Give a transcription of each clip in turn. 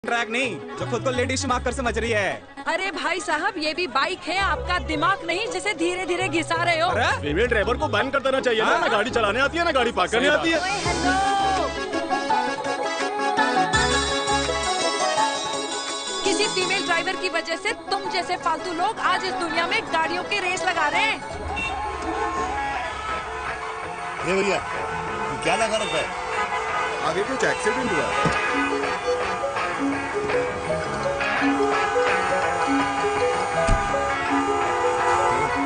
Track नहीं जो खुद को लेडी शिमाकर समझ रही है। अरे भाई साहब, ये भी बाइक है, आपका दिमाग नहीं जिसे धीरे धीरे घिसा रहे हो। फीमेल ड्राइवर को बैन कर देना चाहिए ना गाड़ी चलाने आती है ना गाड़ी पार्क करने आती है। हेलो, किसी फीमेल ड्राइवर की वजह से तुम जैसे फालतू लोग आज इस दुनिया में गाड़ियों की रेस लगा रहे हैं। ये भैया क्या लगा रखा है? आगे कुछ एक्सीडेंट हुआ।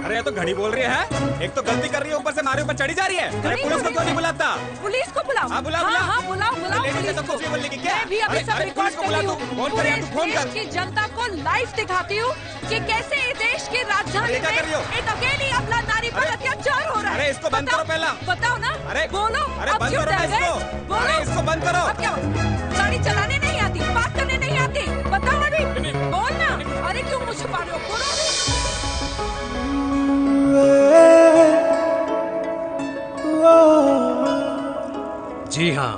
अरे तो घड़ी बोल रही है, एक तो गलती कर रही है, ऊपर से हमारे ऊपर चढ़ी जा रही है। अरे पुलिस को क्यों नहीं बुलाता? पुलिस को बुलाओ। हाँ बुलाओ हाँ, बुलाओ पुलिस को। कुछ बोलने की क्या? मैं भी अभी सब रिकॉर्ड कर रही हूँ। फोन कर यार, तू फोन कर। देश की जनता को लाइव दिखाती हूँ कि कैसे इस देश की राजधानी में एक अकेली अबला नारी पर अत्याचार हो रहा है। अरे इसको बंद करो पहला। बताओ ना। अरे बोलो। अरे अब बंद क्यों करो डर गए? इसको। बोलो। अरे इसको बंद करो। अब क्या? गाड़ी चलाने नहीं आती, बात करने नहीं आती, बताओ अभी। बोल ना। अरे क्यों मुझे छुपा रहे हो? बोलो। जी हाँ,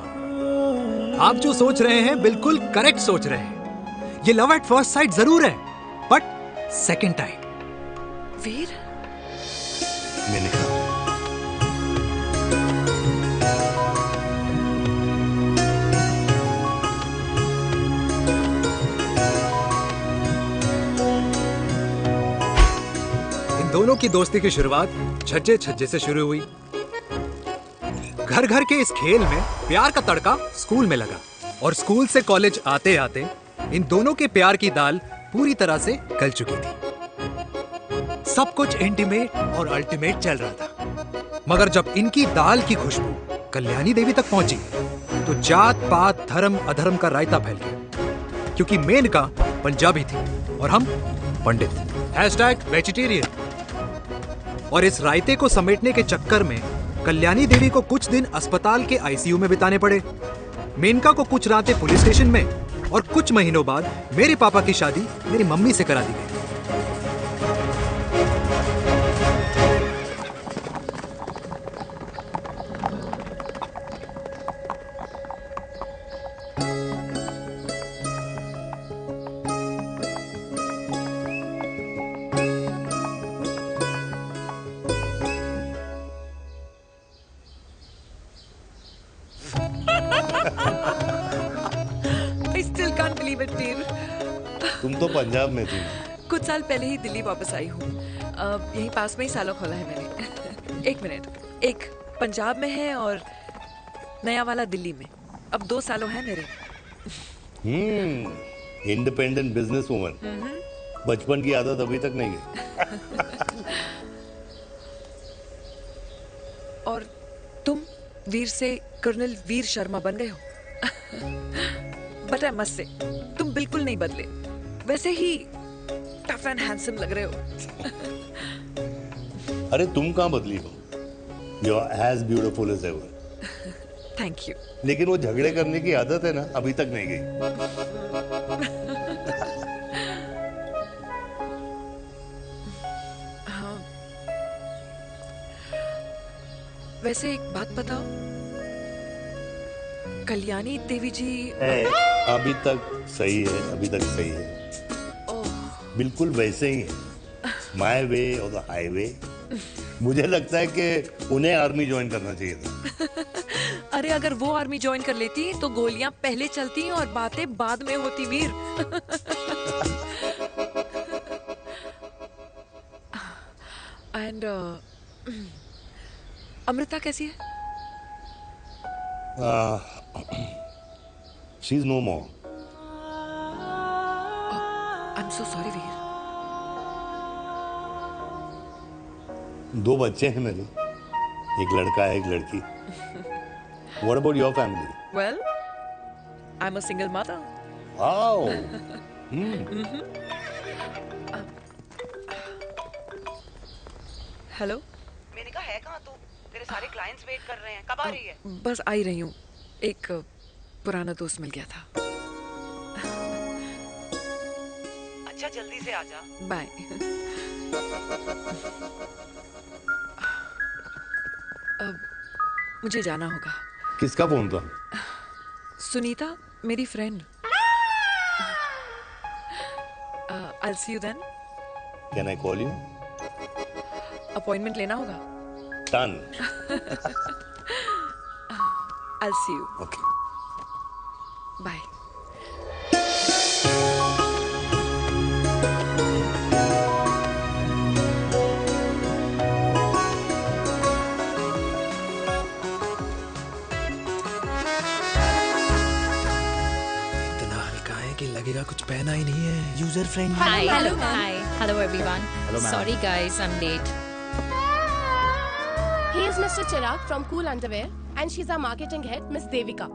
आप जो सोच रहे हैं बिल्कुल करेक्ट सोच रहे हैं। ये लव एट फर्स्ट साइट जरूर है, बट सेकंड टाइम। वीर, मैंने कहा इन दोनों की दोस्ती की शुरुआत छज्जे छज्जे से शुरू हुई। घर घर के इस खेल में प्यार का तड़का स्कूल में लगा और स्कूल से कॉलेज आते आते इन दोनों के प्यार की दाल पूरी तरह से गल चुकी थी। सब कुछ इंटीमेट और अल्टीमेट चल रहा था, मगर जब इनकी दाल की खुशबू कल्याणी देवी तक पहुंची तो जात पात धर्म अधर्म का रायता फैल गया, क्योंकि मेनका पंजाबी थी और हम पंडित। #वेजिटेरियन। और इस रायते को समेटने के चक्कर में कल्याणी देवी को कुछ दिन अस्पताल के आईसीयू में बिताने पड़े, मेनका को कुछ रातें पुलिस स्टेशन में, और कुछ महीनों बाद मेरे पापा की शादी मेरी मम्मी से करा दी गई। I still can't believe it, वीर। तुम तो पंजाब में थी। कुछ साल पहले ही दिल्ली वापस आई हूँ। यहीं पास में ही सालों खोला है मैंने। एक मिनट, एक पंजाब में है और नया वाला दिल्ली में। अब 2 सालों हैं मेरे। Independent business woman. बचपन की आदत अभी तक नहीं है। और तुम वीर से कर्नल वीर शर्मा बन गए हो। बट आई मस्ट से, तुम बिल्कुल नहीं बदले, वैसे ही टफ एंड हैंडसम लग रहे हो। अरे तुम कहाँ बदली हो? You are as beautiful as ever. Thank you. लेकिन वो झगड़े करने की आदत है ना, अभी तक नहीं गई। हाँ। वैसे एक बात बताओ, कल्याणी देवी जी अभी तक सही है, अभी तक सही है, बिल्कुल वैसे ही है। माय वे और द हाईवे। मुझे लगता है कि उन्हें आर्मी ज्वाइन करना चाहिए था। अरे अगर वो आर्मी ज्वाइन कर लेती तो गोलियां पहले चलती और बातें बाद में होती, वीर। एंड अमृता कैसी है? She is no more. I am so sorry Veer. 2 बच्चे हैं मेरे, एक लड़का है, एक लड़की। What about your family? Well, I'm a single mother. Wow. Hello. मैंने कहा है कहाँ तू? तेरे सारे क्लाइंट्स वेट कर रहे हैं, कब आ रही है? बस आ ही रही हूँ, एक पुराना दोस्त मिल गया था। अच्छा जल्दी से आ जा। बाय। अब मुझे जाना होगा। किसका फोन था? सुनीता, मेरी friend. I'll see you then. Can I call you? Appointment लेना होगा. Done. I'll see you. Okay. Bye. इतना हल्का है कि लगेगा कुछ पहना ही नहीं है. User friendly. Hello everyone. Sorry guys, I'm late. He is Mr. Chirag from Cool Underwear and she's our marketing head, Miss Devika.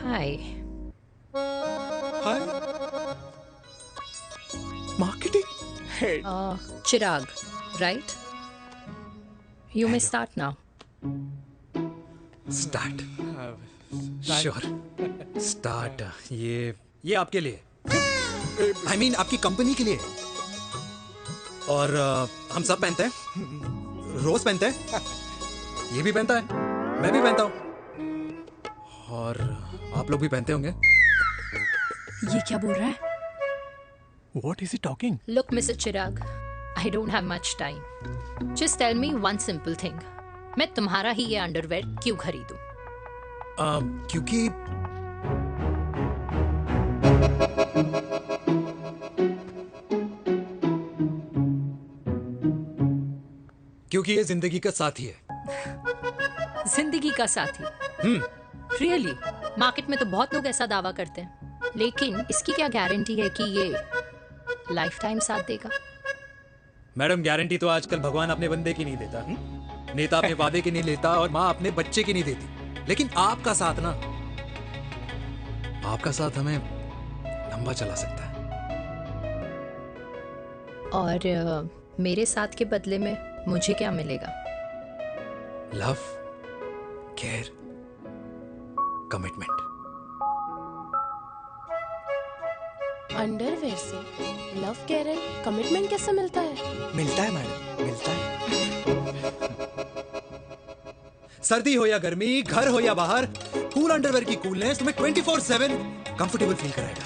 Hi. Hi. Marketing. Chirag, right? You may start now. Start. Sure. Start. ये आपके लिए. I mean आपकी company के लिए. और हम सब पहनते हैं. रोज पहनते हैं. ये भी पहनता है. मैं भी पहनता हूँ. और आप लोग भी पहनते होंगे. ये क्या बोल रहा है? What is he talking? Look, Mr. Chirag, I don't have much time. Just tell me one simple thing. मैं तुम्हारा ही ये अंडरवेयर क्यों खरीदूं? क्योंकि ये जिंदगी का साथी है. जिंदगी का साथी. Really? मार्केट में तो बहुत लोग ऐसा दावा करते हैं, लेकिन इसकी क्या गारंटी है कि ये लाइफ टाइम साथ देगा? मैडम, गारंटी तो आजकल भगवान अपने बंदे की नहीं देता. नेता अपने वादे की नहीं लेता और माँ अपने बच्चे की नहीं देती. लेकिन आपका साथ ना, आपका साथ हमें लंबा चला सकता है. और मेरे साथ के बदले में मुझे क्या मिलेगा? Love, care, commitment. अंडरवेयर से लव, केयर एंड कमिटमेंट कैसे मिलता है? मिलता है मैडम, मिलता है. सर्दी हो या गर्मी, घर हो या बाहर, कूल अंडरवेयर की कूलनेस तुम्हें 24/7 कंफर्टेबल फील कराएगा.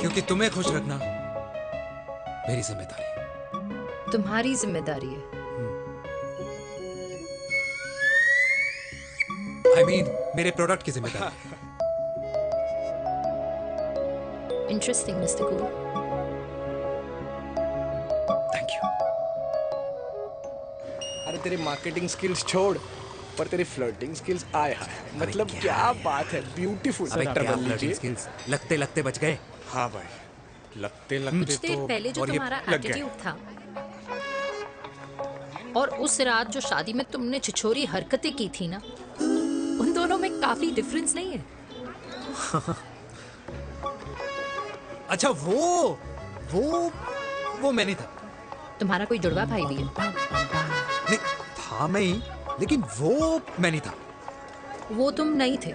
क्योंकि तुम्हें खुश रखना मेरी जिम्मेदारी है. तुम्हारी जिम्मेदारी है. आई मीन मेरे प्रोडक्ट की जिम्मेदारी है. Interesting mister cool. Thank you. अरे तेरी मार्केटिंग स्किल्स छोड़, पर तेरी फ्लर्टिंग स्किल्स आए हाय. मतलब क्या बात है. ब्यूटीफुल. स्किल्स लगते लगते बच गए. हाँ भाई, लगते कुछ लगते देर तो पहले जो और ये तुम्हारा लग गए. एटीट्यूड था, और उस रात जो शादी में तुमने छिछोरी हरकतें की थी ना, उन दोनों में काफी डिफरेंस नहीं है? अच्छा, वो मैं नहीं था. तुम्हारा कोई जुड़वा भाई भी है? नहीं था मैं ही, लेकिन वो मैं नहीं था. वो तुम नहीं थे,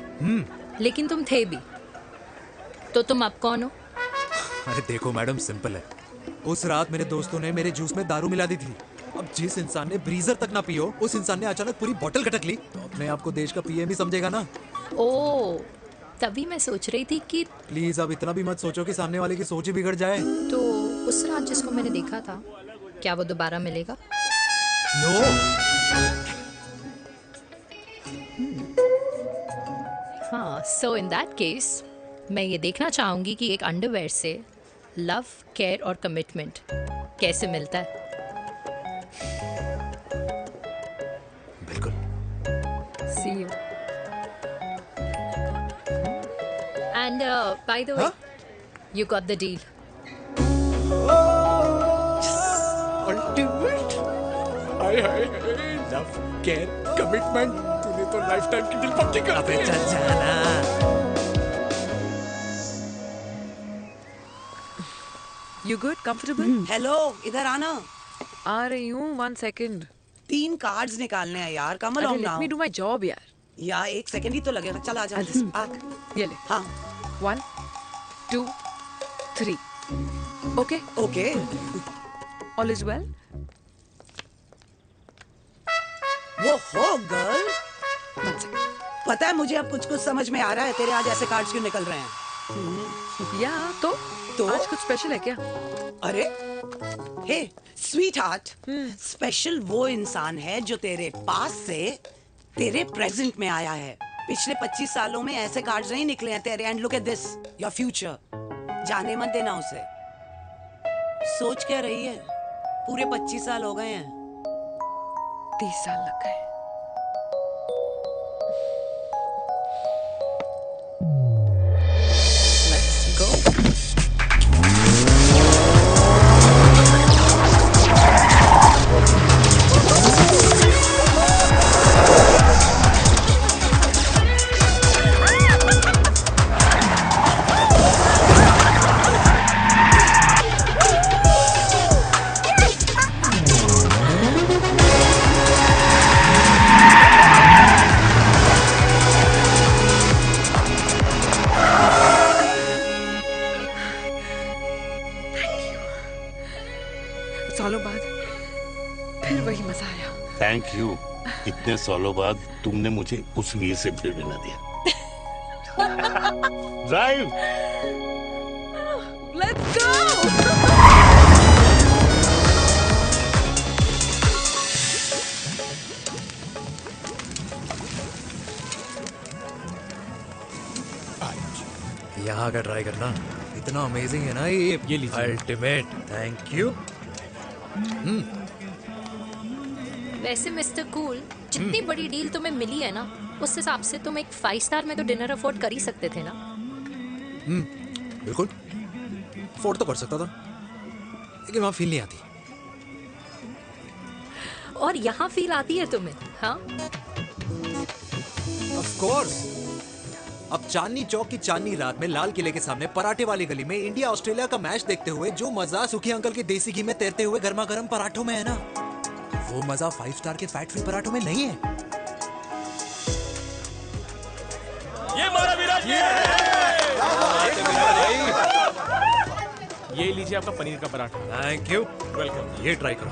लेकिन तुम थे भी. तो तुम अब कौन हो? अरे देखो मैडम, सिंपल है. उस रात मेरे दोस्तों ने मेरे जूस में दारू मिला दी थी. अब जिस इंसान ने ब्रीजर तक ना पियो, उस इंसान ने अचानक पूरी बोतल खटक ली, तो अपने आप को देश का पीएम ही समझेगा ना. ओ, तभी मैं सोच रही थी कि प्लीज अब इतना भी मत सोचो कि सामने वाले की सोच ही बिगड़ जाए. तो उस रात जिसको मैंने देखा था, क्या वो दोबारा मिलेगा? नो. हाँ, सो इन दैट केस मैं ये देखना चाहूंगी कि एक अंडरवेयर से लव, केयर और कमिटमेंट कैसे मिलता है. बिल्कुल. See you. And by the way, you got the deal. Ultimate. Hi hi. Love, care, commitment. तूने तो लाइफ टाइम की डील पक्की कर दी. चल जाना. You good? Comfortable? हेलो, इधर आना. आ रही हूँ. 1 second. 3 कार्ड्स निकालने हैं यार. कम अरे along let now. me do my job यार. यार 1 सेकंड ही तो लगेगा. चल आ जा. आ. ये ले. हाँ. 1, 2, 3. Okay? Okay. All is well? ओहो गर्ल, One second. पता है मुझे अब कुछ कुछ समझ में आ रहा है तेरे आज ऐसे कार्ड्स क्यों निकल रहे हैं। या तो आज कुछ स्पेशल है क्या? अरे हे स्वीट हार्ट, स्पेशल वो इंसान है जो तेरे पास से तेरे प्रेजेंट में आया है। पिछले 25 सालों में ऐसे कार्ड्स नहीं निकले हैं तेरे। And look at this, your future. जाने मत देना उसे। सोच क्या रही है, पूरे 25 साल हो गए हैं। 30 साल लग गए। Let's go. सालों बाद फिर वही मजा आया। Thank you. इतने सालों बाद तुमने मुझे उस वीर से फिर मिला दिया। ड्राइव। Let's go. यहाँ का ट्राई करना, इतना अमेजिंग है ना ये लीजिए अल्टीमेट। Thank you. वैसे मिस्टर कूल, जितनी बड़ी डील तुम्हें मिली है ना, उस हिसाब से तुम एक 5 स्टार में तो डिनर अफोर्ड कर ही सकते थे ना। बिल्कुल अफोर्ड तो कर सकता था, लेकिन वहाँ फील नहीं आती। और यहाँ फील आती है तुम्हें? हाँ, ऑफ कोर्स। अब चांदनी चौक की चांदनी रात में लाल किले के सामने पराठे वाली गली में इंडिया ऑस्ट्रेलिया का मैच देखते हुए जो मजा सुखी अंकल के देसी घी में तैरते हुए गर्मा गर्म पराठों में है ना, वो मजा 5 स्टार के फैट फ्री पराठों में नहीं है। ये हमारा विराट, ये लीजिए आपका पनीर का पराठा। Thank you. वेलकम। ये ट्राई करो।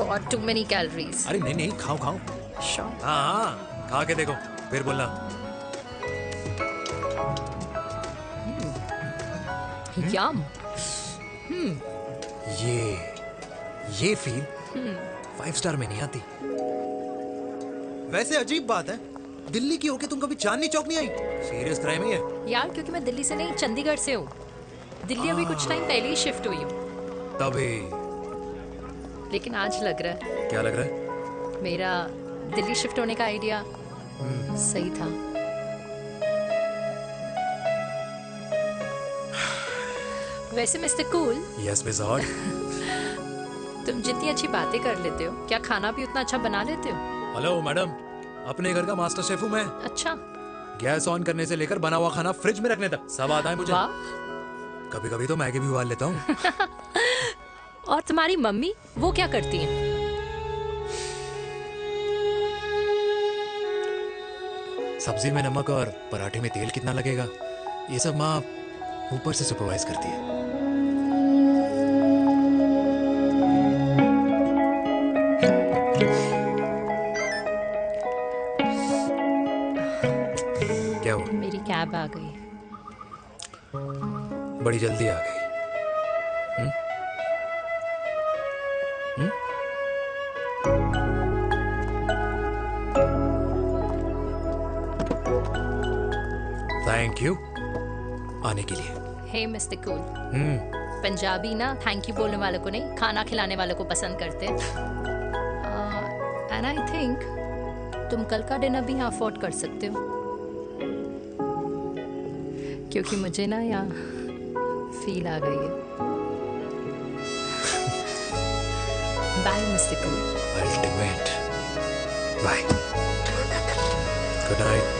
God too many calories. अरे नहीं नहीं, खाओ खाओ। श्योर। हाँ, खा के देखो फिर बोलना। यम। ये फील 5 स्टार में नहीं आती। वैसे अजीब बात है, दिल्ली की होके तुम कभी चांदनी चौक नहीं आई? सीरियस क्राइम ही है यार, क्योंकि मैं दिल्ली से नहीं, चंडीगढ़ से हूँ। दिल्ली अभी कुछ टाइम पहले ही शिफ्ट हुई हूँ। तभी। लेकिन आज लग रहा है क्या लग रहा है? मेरा दिल्ली शिफ्ट होने का आइडिया सही था। वैसे मिस्टर कूल, यस विज़ार्ड। तुम जितनी अच्छी बातें कर लेते हो, क्या खाना भी उतना अच्छा बना लेते हो? हेलो मैडम, अपने घर का मास्टर शेफ हूँ मैं। अच्छा। गैस ऑन करने से लेकर बना हुआ खाना फ्रिज में रखने तक सब आता है मुझे। वाह। कभी कभी तो मैगी भी उबाल लेता हूँ। और तुम्हारी मम्मी, वो क्या करती हैं? सब्जी में नमक और पराठे में तेल कितना लगेगा, ये सब माँ ऊपर से सुपरवाइज करती है। क्या हुआ? मेरी कैब आ गई। बड़ी जल्दी आ गई। थैंक यू आने के लिए। हे मिस्टर कूल, पंजाबी ना थैंक यू बोलने वालों को नहीं, खाना खिलाने वालों को पसंद करते हैं। एंड आई थिंक तुम कल का डिनर भी यहाँ अफोर्ड कर सकते हो, क्योंकि मुझे ना यहाँ फील आ गई है। Bye mister cool. Ultimate. Bye. Good night.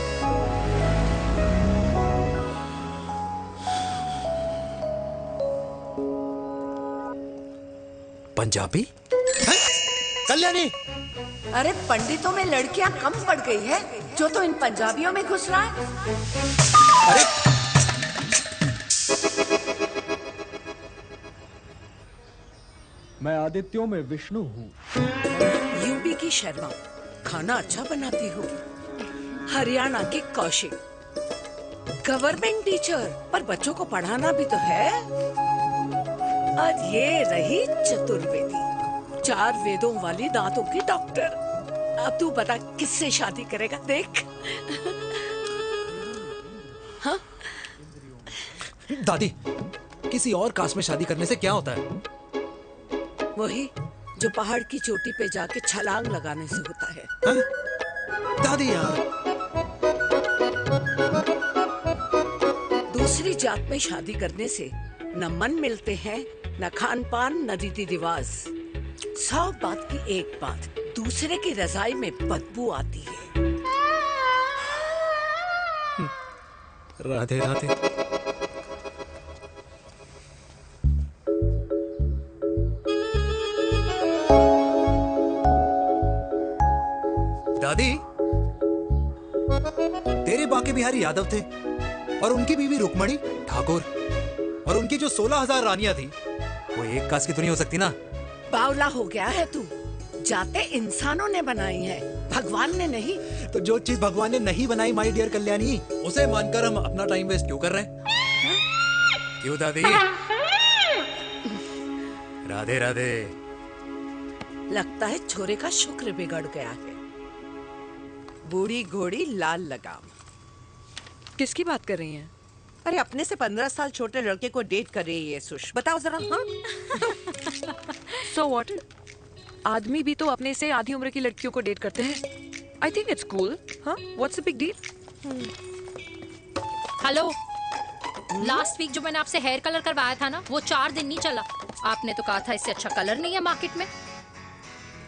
Punjabi? Kalyani! अरे पंडितों में लड़कियां कम पड़ गई है जो तो इन पंजाबियों में घुस रहा है। अरे मैं आदित्यों में विष्णु हूँ। यूपी की शर्मा, खाना अच्छा बनाती होगी। हरियाणा के कौशिक, गवर्नमेंट टीचर, पर बच्चों को पढ़ाना भी तो है। और ये रही चतुर्वेदी, 4 वेदों वाली दांतों की डॉक्टर। अब तू बता किससे शादी करेगा? देख। हाँ? दादी, किसी और कास्ट में शादी करने से क्या होता है? वही जो पहाड़ की चोटी पे जाके छलांग लगाने से होता है। हाँ? दादी यार, दूसरी जात में शादी करने से न मन मिलते हैं, न खान पान, न रीति रिवाज। 100 बात की एक बात, दूसरे की रजाई में बदबू आती है। राधे राधे। दादी, तेरे बाके बिहारी यादव थे और उनकी बीवी रुक्मणी ठाकुर, और उनकी जो 16,000 रानियां थी वो एक कास्ट की तो नहीं हो सकती ना? बावला हो गया है तू। जाते इंसानों ने बनाई है, भगवान ने नहीं। तो जो चीज भगवान ने नहीं बनाई माय डियर कल्याणी, उसे मानकर हम अपना टाइम वेस्ट क्यों कर रहे हैं? क्यों दादी? राधे राधे। लगता है छोरे का शुक्र बिगड़ गया है। बूढ़ी घोड़ी लाल लगाम। किसकी बात कर रही हैं? अरे अपने से 15 साल छोटे लड़के को डेट कर रही है सुश, बताओ जरा। हाँ? So what? आदमी भी तो अपने से आधी उम्र की लड़कियों को डेट करते हैं। I think it's cool. हाँ? What's the big deal? Hello, last week जो मैंने आपसे हेयर कलर करवाया था ना, वो 4 दिन नहीं चला। आपने तो कहा था इससे अच्छा कलर नहीं है मार्केट में।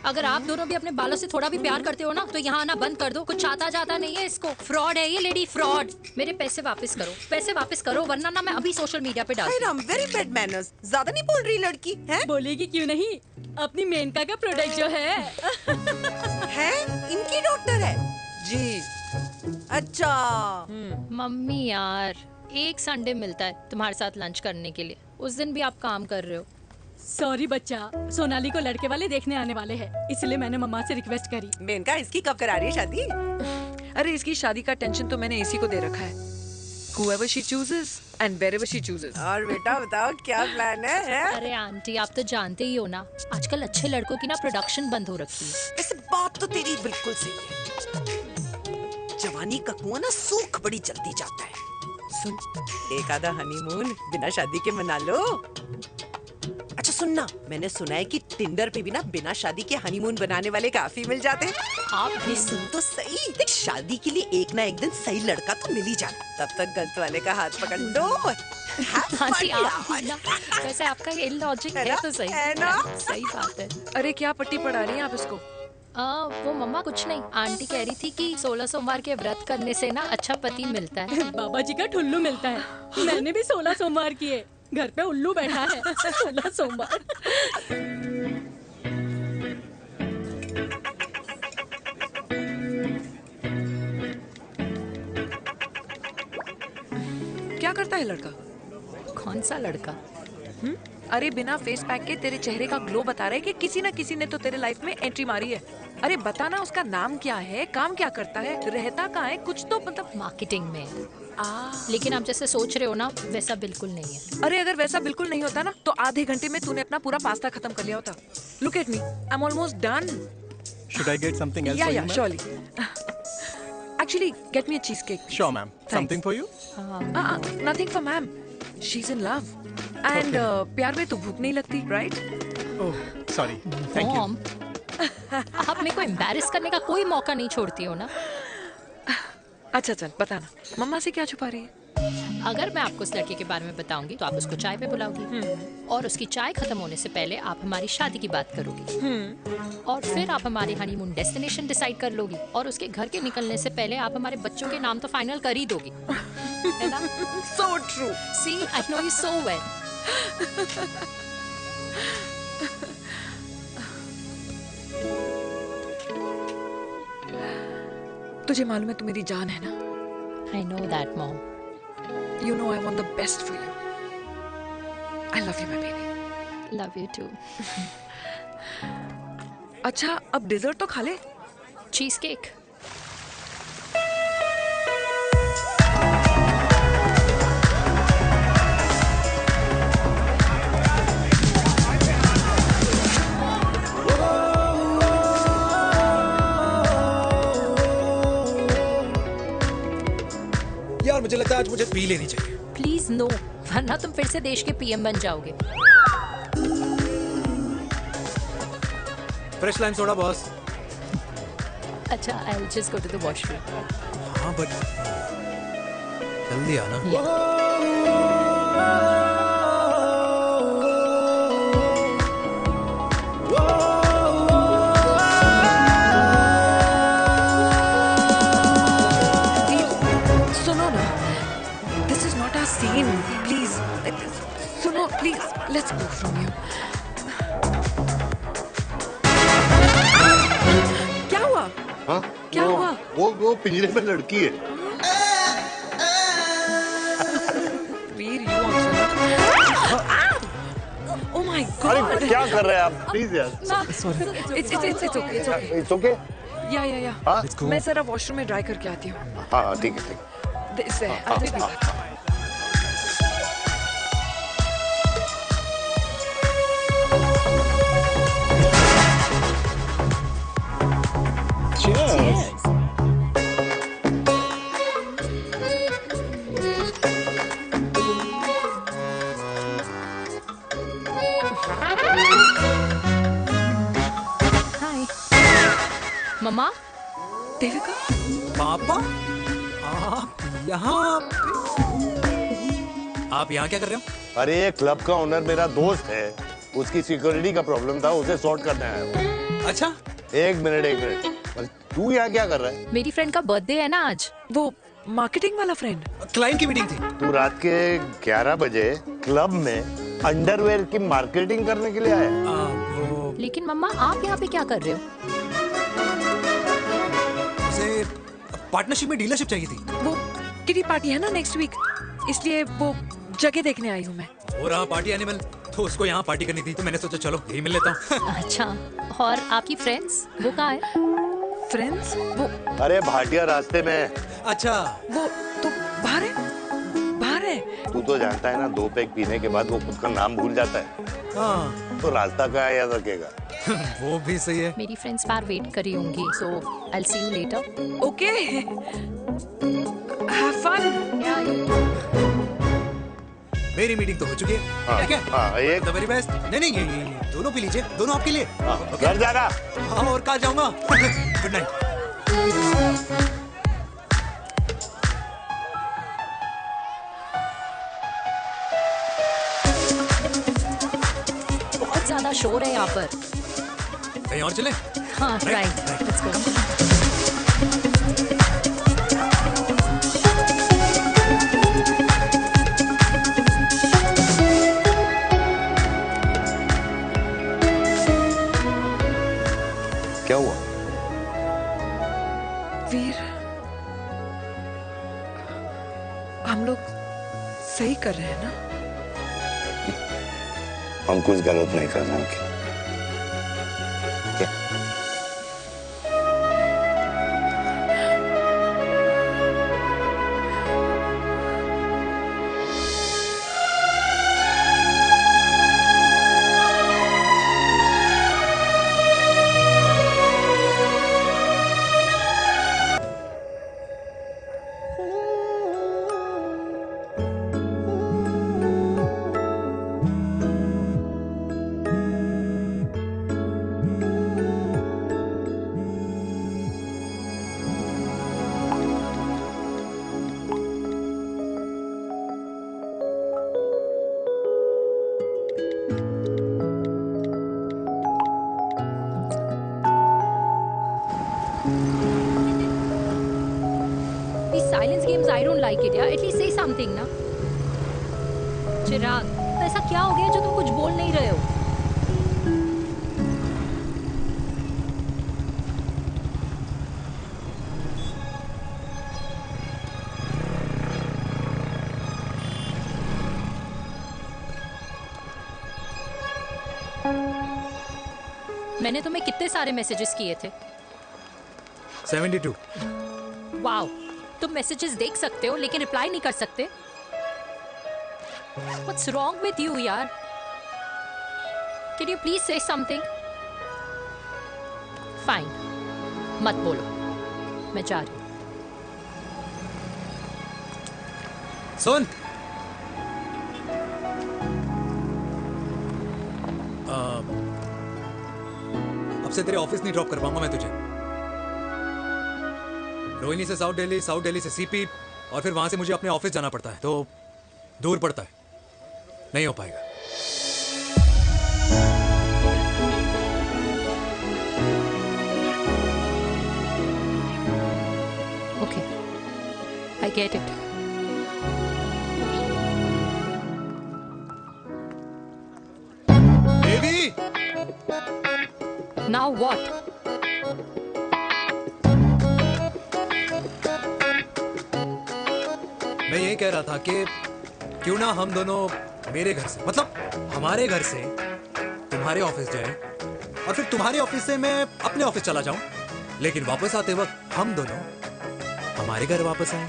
अगर आप दोनों भी अपने बालों से थोड़ा भी प्यार करते हो ना, तो यहाँ आना बंद कर दो। कुछ आता जाता नहीं है इसको। फ्रॉड है ये लेडी, फ्रॉड। मेरे पैसे वापस करो, पैसे वापस करो, वरना ना मैं अभी सोशल मीडिया पे डाल दूँ। Very bad manners. ज्यादा नहीं बोल रही लड़की है? बोलेगी क्यों नहीं? अपनी मेनका का प्रोडक्ट जो है है इनकी डॉक्टर है जी। अच्छा। मम्मी यार, एक संडे मिलता है तुम्हारे साथ लंच करने के लिए, उस दिन भी आप काम कर रहे हो। सॉरी बच्चा, सोनाली को लड़के वाले देखने आने वाले हैं, इसलिए मैंने मम्मा से रिक्वेस्ट करी। मेनका, इसकी कब करा रही है शादी? अरे इसकी शादी का टेंशन तो मैंने इसी को दे रखा है। Whoever she chooses and wherever she chooses. और बेटा बताओ क्या प्लान है? अरे आंटी, आप तो जानते ही हो ना, आजकल अच्छे लड़कों की ना प्रोडक्शन बंद हो रखी है। ऐसे बात तो तेरी बिल्कुल सही है। जवानी का कुआं ना सूख बड़ी जल्दी जाता है। सुन, एक आधा हनीमून बिना शादी के मना लो। अच्छा सुनना, मैंने सुना है कि टिंडर पे भी ना बिना शादी के हनीमून बनाने वाले काफी मिल जाते हैं। आप भी सुन तो सही, देख शादी के लिए एक ना एक दिन सही लड़का तो मिल ही जाता, तब तक गलत वाले का हाथ पकड़ लो। आंटी आप भी ना, वैसे आपका ये लॉजिक है तो सही है ना? सही बात है। अरे क्या पट्टी पढ़ा रही हैं आप इसको? वो मम्मा कुछ नहीं, आंटी कह रही थी कि 16 सोमवार के व्रत करने से ना अच्छा पति मिलता है। बाबा जी का ठुल्लू मिलता है। मैंने भी 16 सोमवार किए, घर पे उल्लू बैठा है। 16 सोमवार। क्या करता है लड़का? कौन सा लड़का? अरे बिना फेस पैक के तेरे चेहरे का ग्लो बता रहा है कि किसी ना किसी ने तो तेरे लाइफ में एंट्री मारी है। अरे बताना, उसका नाम क्या है, काम क्या करता है, रहता कहाँ है, कुछ तो मतलब। मार्केटिंग में। लेकिन आप जैसे सोच रहे हो ना, वैसा बिल्कुल नहीं है। अरे अगर वैसा बिल्कुल नहीं होता ना, तो आधे घंटे में तूने अपना पूरा पास्ता खत्म कर लिया होता। Look at me, I am almost done. Should I get something else for you, ma'am? surely. Actually, get me a cheesecake. Sure, ma'am. Something for you? Nothing for ma'am. She's in love. And प्यार में तो भूख नहीं लगती, right? Oh, sorry. Thank you. Mom, आप मेरे को embarrass करने का कोई मौका नहीं छोड़ती हो ना। अच्छा चल बताना, मम्मा से क्या छुपा रही है? अगर मैं आपको उस लड़के के बारे में बताऊंगी तो आप उसको चाय पे बुलाओगी, और उसकी चाय खत्म होने से पहले आप हमारी शादी की बात करोगी, और फिर आप हमारे हनीमून डेस्टिनेशन डिसाइड कर लोगी, और उसके घर के निकलने से पहले आप हमारे बच्चों के नाम तो फाइनल कर ही दोगी, है ना? So true. See, I know you so well. तुझे मालूम है तू मेरी जान है ना? I know that, mom. You know I want the best for you. I love you, my baby. Love you too. अच्छा अब डिजर्ट तो खा ले। Cheese cake. यार मुझे लगता है आज मुझे पी लेनी चाहिए। प्लीज नो, वरना तुम फिर से देश के पीएम बन जाओगे। Fresh lime soda boss. अच्छा, I will just go to the washroom. हाँ बट जल्दी आना। सुनो ना, this is not our scene. Please, सुनो please. Let's go from here. क्या हुआ? हाँ? क्या हुआ? वो पिंजरे में लड़की है। वीर, you also. Oh my God. अरे क्या कर रहे हैं आप? प्लीज यार। Sorry. It's okay. It's okay. It's okay? या हाँ? मैं जरा वॉशरूम में ड्राई करके आती हूँ। हाँ ठीक है। इससे I'll be back. हाय मम्मा। देविका, पापा आप यहाँ क्या कर रहे हो? अरे ये क्लब का ओनर मेरा दोस्त है, उसकी सिक्योरिटी का प्रॉब्लम था, उसे सॉर्ट करने आया हूँ। अच्छा, एक मिनट। अरे तू यहाँ क्या कर रहा है? मेरी फ्रेंड का बर्थडे है ना आज। वो मार्केटिंग वाला फ्रेंड। क्लाइंट की मीटिंग थी। तू रात के 11 बजे क्लब में अंडरवेयर की मार्केटिंग करने के लिए आया? लेकिन मम्मा आप यहाँ पे क्या कर रहे हो? उसे पार्टनरशिप में डीलरशिप चाहिए थी। वो किटी पार्टी है ना नेक्स्ट वीक, इसलिए वो जगह देखने आई हूँ मैं। हो रहा पार्टी एनिमल, तो उसको यहाँ पार्टी करनी थी, तो मैंने सोचा चलो यही मिल लेता हूँ। अच्छा, और आपकी फ्रेंड्स वो कहाँ है? फ्रेंड्स? वो अरे भाटिया रास्ते में। अच्छा, वो तो बाहर है। तू तो जानता है ना, 2 पैक पीने के बाद वो खुद का नाम भूल जाता है। हाँ। तो रास्ता कहाँ याद रखेगा? वो भी सही है। मेरी फ्रेंड्स बाहर वेट कर रही होंगी, so I will see you later. Okay, have fun. मेरी मीटिंग तो हो चुकी है। हाँ, ठीक है? हाँ, एक द वेरी बेस्ट। नहीं ये दोनों पी लीजिए, दोनों आपके लिए। घर जाना। हाँ, और कहाँ जाऊंगा? Good night. बहुत ज्यादा शोर है यहाँ पर। कहीं और चले? हाँ, राइट, लेट्स गो। क्या हुआ? वीर, हम लोग सही कर रहे हैं ना? हम कुछ गलत नहीं कर रहे हैं। क्या? Silence games, I don't like it, यार। At least say something ना। चिराग, ऐसा क्या हो गया जो तुम कुछ बोल नहीं रहे हो? मैंने तुम्हें कितने सारे मैसेजेस किए थे। 72. वाओ, तुम मैसेजेस देख सकते हो लेकिन रिप्लाई नहीं कर सकते। What's wrong with you यार? Can you please say something? Fine, मत बोलो, मैं जा रही हूँ। सुन, अब से तेरे ऑफिस नहीं ड्रॉप कर पाऊंगा मैं तुझे। रोहिणी से साउथ दिल्ली से सीपी, और फिर वहां से मुझे अपने ऑफिस जाना पड़ता है, तो दूर पड़ता है, नहीं हो पाएगा। Okay, I get it. Devi! Now what? मैं ये कह रहा था कि क्यों ना हम दोनों मेरे घर से, मतलब हमारे घर से तुम्हारे ऑफिस जाए, और फिर तुम्हारे ऑफिस से मैं अपने ऑफिस चला जाऊं, लेकिन वापस आते वक्त हम दोनों हमारे घर वापस आए।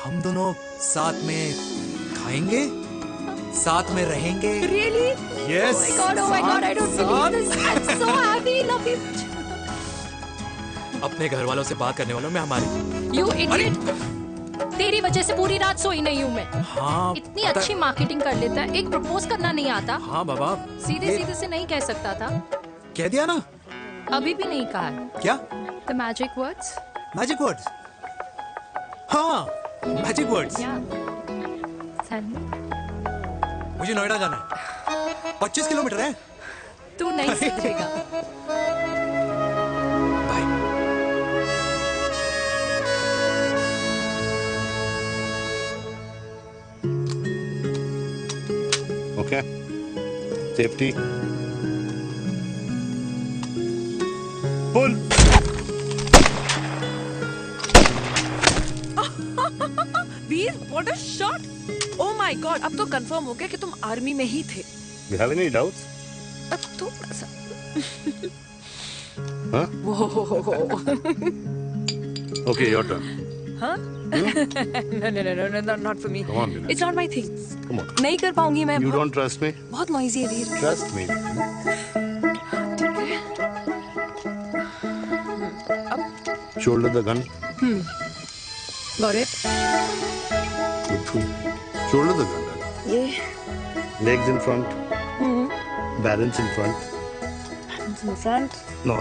हम दोनों साथ में खाएंगे, साथ में रहेंगे। Really? Yes. Oh my God, I don't believe this. I'm so happy, love you. अपने घर वालों से बात करने वालों में हमारी। You idiot. तेरी वजह से पूरी रात सोई नहीं हूँ मैं। हाँ, इतनी अच्छी मार्केटिंग कर लेता है, एक प्रपोज करना नहीं आता। हाँ बाबा, सीधे से नहीं कह सकता था। कह दिया ना। अभी भी नहीं कहा है। क्या? The magic words. Magic words? हाँ, मैजिक वर्ड्स। मुझे नोएडा जाना है, 25 किलोमीटर है। तू नहीं समझेगा। Okay. Safety. Pull. Veer, what a shot! Oh my God, अब तो कंफर्म हो गया कि तुम आर्मी में ही थे। You have any doubts? अब थोड़ा सा। Huh? Okay, your turn. हाँ? No, not for me. Come on, Vinay. It's not my thing. Come on. नहीं कर पाऊंगी मैं। You don't trust me? बहुत noisy है वीर। Trust me. Shoulder the gun. Got it. Shoulder the gun. ये Legs in front. Balance in front. hands in front. No.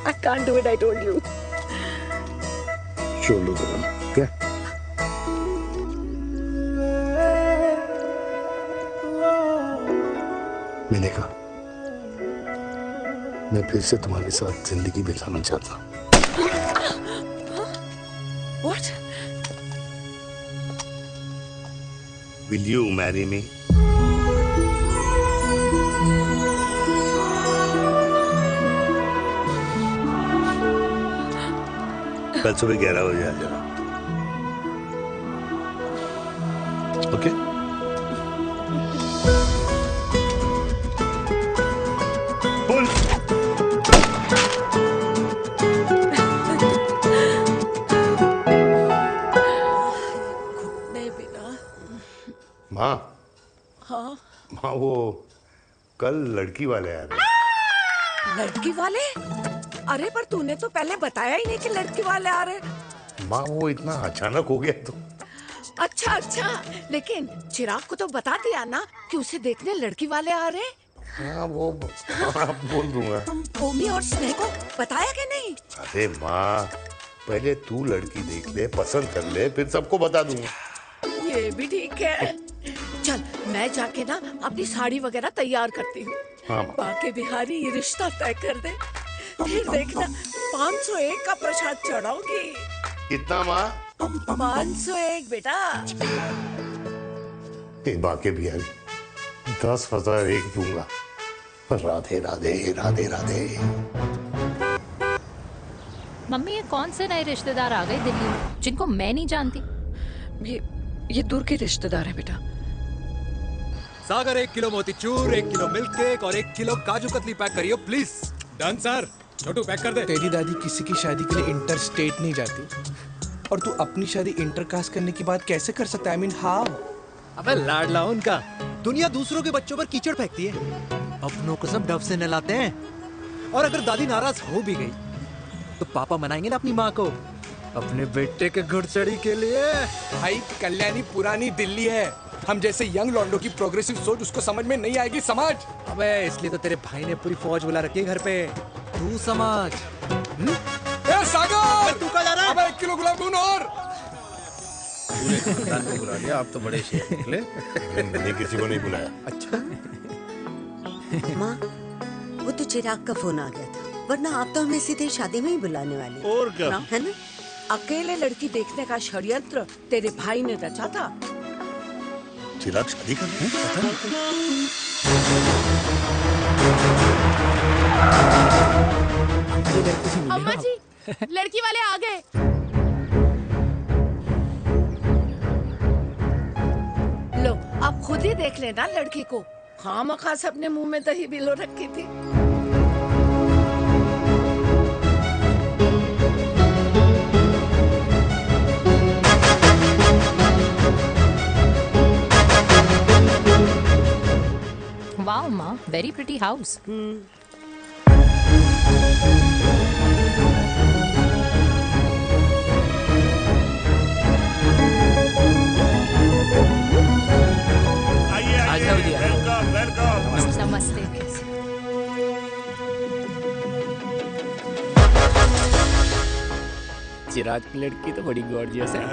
I can't do it, I told you. Shoulder the gun. Okay. मैंने कहा मैं फिर से तुम्हारे साथ जिंदगी बिताना चाहता हूँ। What? Will you marry me? कल सुबह 11 बजे आ जाना। ओके? पुल। माँ। हाँ? माँ वो कल लड़की वाले आ रहे। लड़की वाले? अरे पर तूने तो पहले बताया ही नहीं कि लड़की वाले आ रहे। माँ वो इतना अचानक हो गया तो। अच्छा, लेकिन चिराग को तो बता दिया ना कि उसे देखने लड़की वाले आ रहे। हाँ वो बोल दूंगा। ओमी और स्नेह को बताया कि नहीं? अरे माँ पहले तू लड़की देख ले, पसंद कर ले, फिर सबको बता दूंगा। ये भी ठीक है। चल मैं जाके ना अपनी साड़ी वगैरह तैयार करती हूँ। हाँ। बाकी बिहारी ये रिश्ता तय कर दे, फिर देखना 501 का प्रसाद चढ़ाऊंगी। कितना माँ? 501 बेटा। बाकी बिहारी 10,001 दूंगा। राधे राधे राधे राधे। मम्मी ये कौन से नए रिश्तेदार आ गए दिल्ली में जिनको मैं नहीं जानती? ये दूर के रिश्तेदार हैं बेटा। Sagar 1 kilo motichoor, 1 kilo milk cake और 1 किलो काजू कतली पैक करियो please. Done sir. Chhotu pack कर दे। तेरी दादी किसी की शादी के लिए इंटर स्टेट नहीं जाती, और तू अपनी शादी इंटर कास्ट करने की बात कैसे कर सकता है? I mean how? अबे लाडला उनका। दुनिया दूसरों के बच्चों पर कीचड़ फेंकती है, अपनों को सब डब से नहलाते हैं। और अगर दादी नाराज हो भी गई तो पापा मनाएंगे ना अपनी माँ को अपने बेटे के घुड़चढ़ी के लिए। भाई कल्याणी पुरानी दिल्ली है, हम जैसे यंग लॉन्डो की प्रोग्रेसिव सोच उसको समझ में नहीं आएगी, समझ। अबे इसलिए तो तेरे भाई ने पूरी फौज बुला रखी है घर पे, तू समझ। ए सागर, तू कहाँ जा रहा है? अबे 1 किलो गुलाब जामुन और। पूरे खानदान को बुला लिया, आप तो बड़े शेर निकले। मैंने किसी को नहीं बुलाया। अच्छा माँ, वो तो चिराग का फोन आ गया था, वरना आप तो हमें सीधे शादी में ही बुलाने वाली। और क्या है ना? अकेले लड़की देखने का षड्यंत्र तेरे भाई ने रचा था। चिराग शादी कर रहे हैं? अम्मा जी, लड़की वाले आ गए। लो अब खुद ही देख लेना लड़की को, खामखा अपने मुंह में दही बिलो रखी थी। वाओ माँ, वेरी प्रिटी हाउस। आइए वेलकम वेलकम। नमस्ते। चिराग की लड़की तो बड़ी गॉर्जियस है।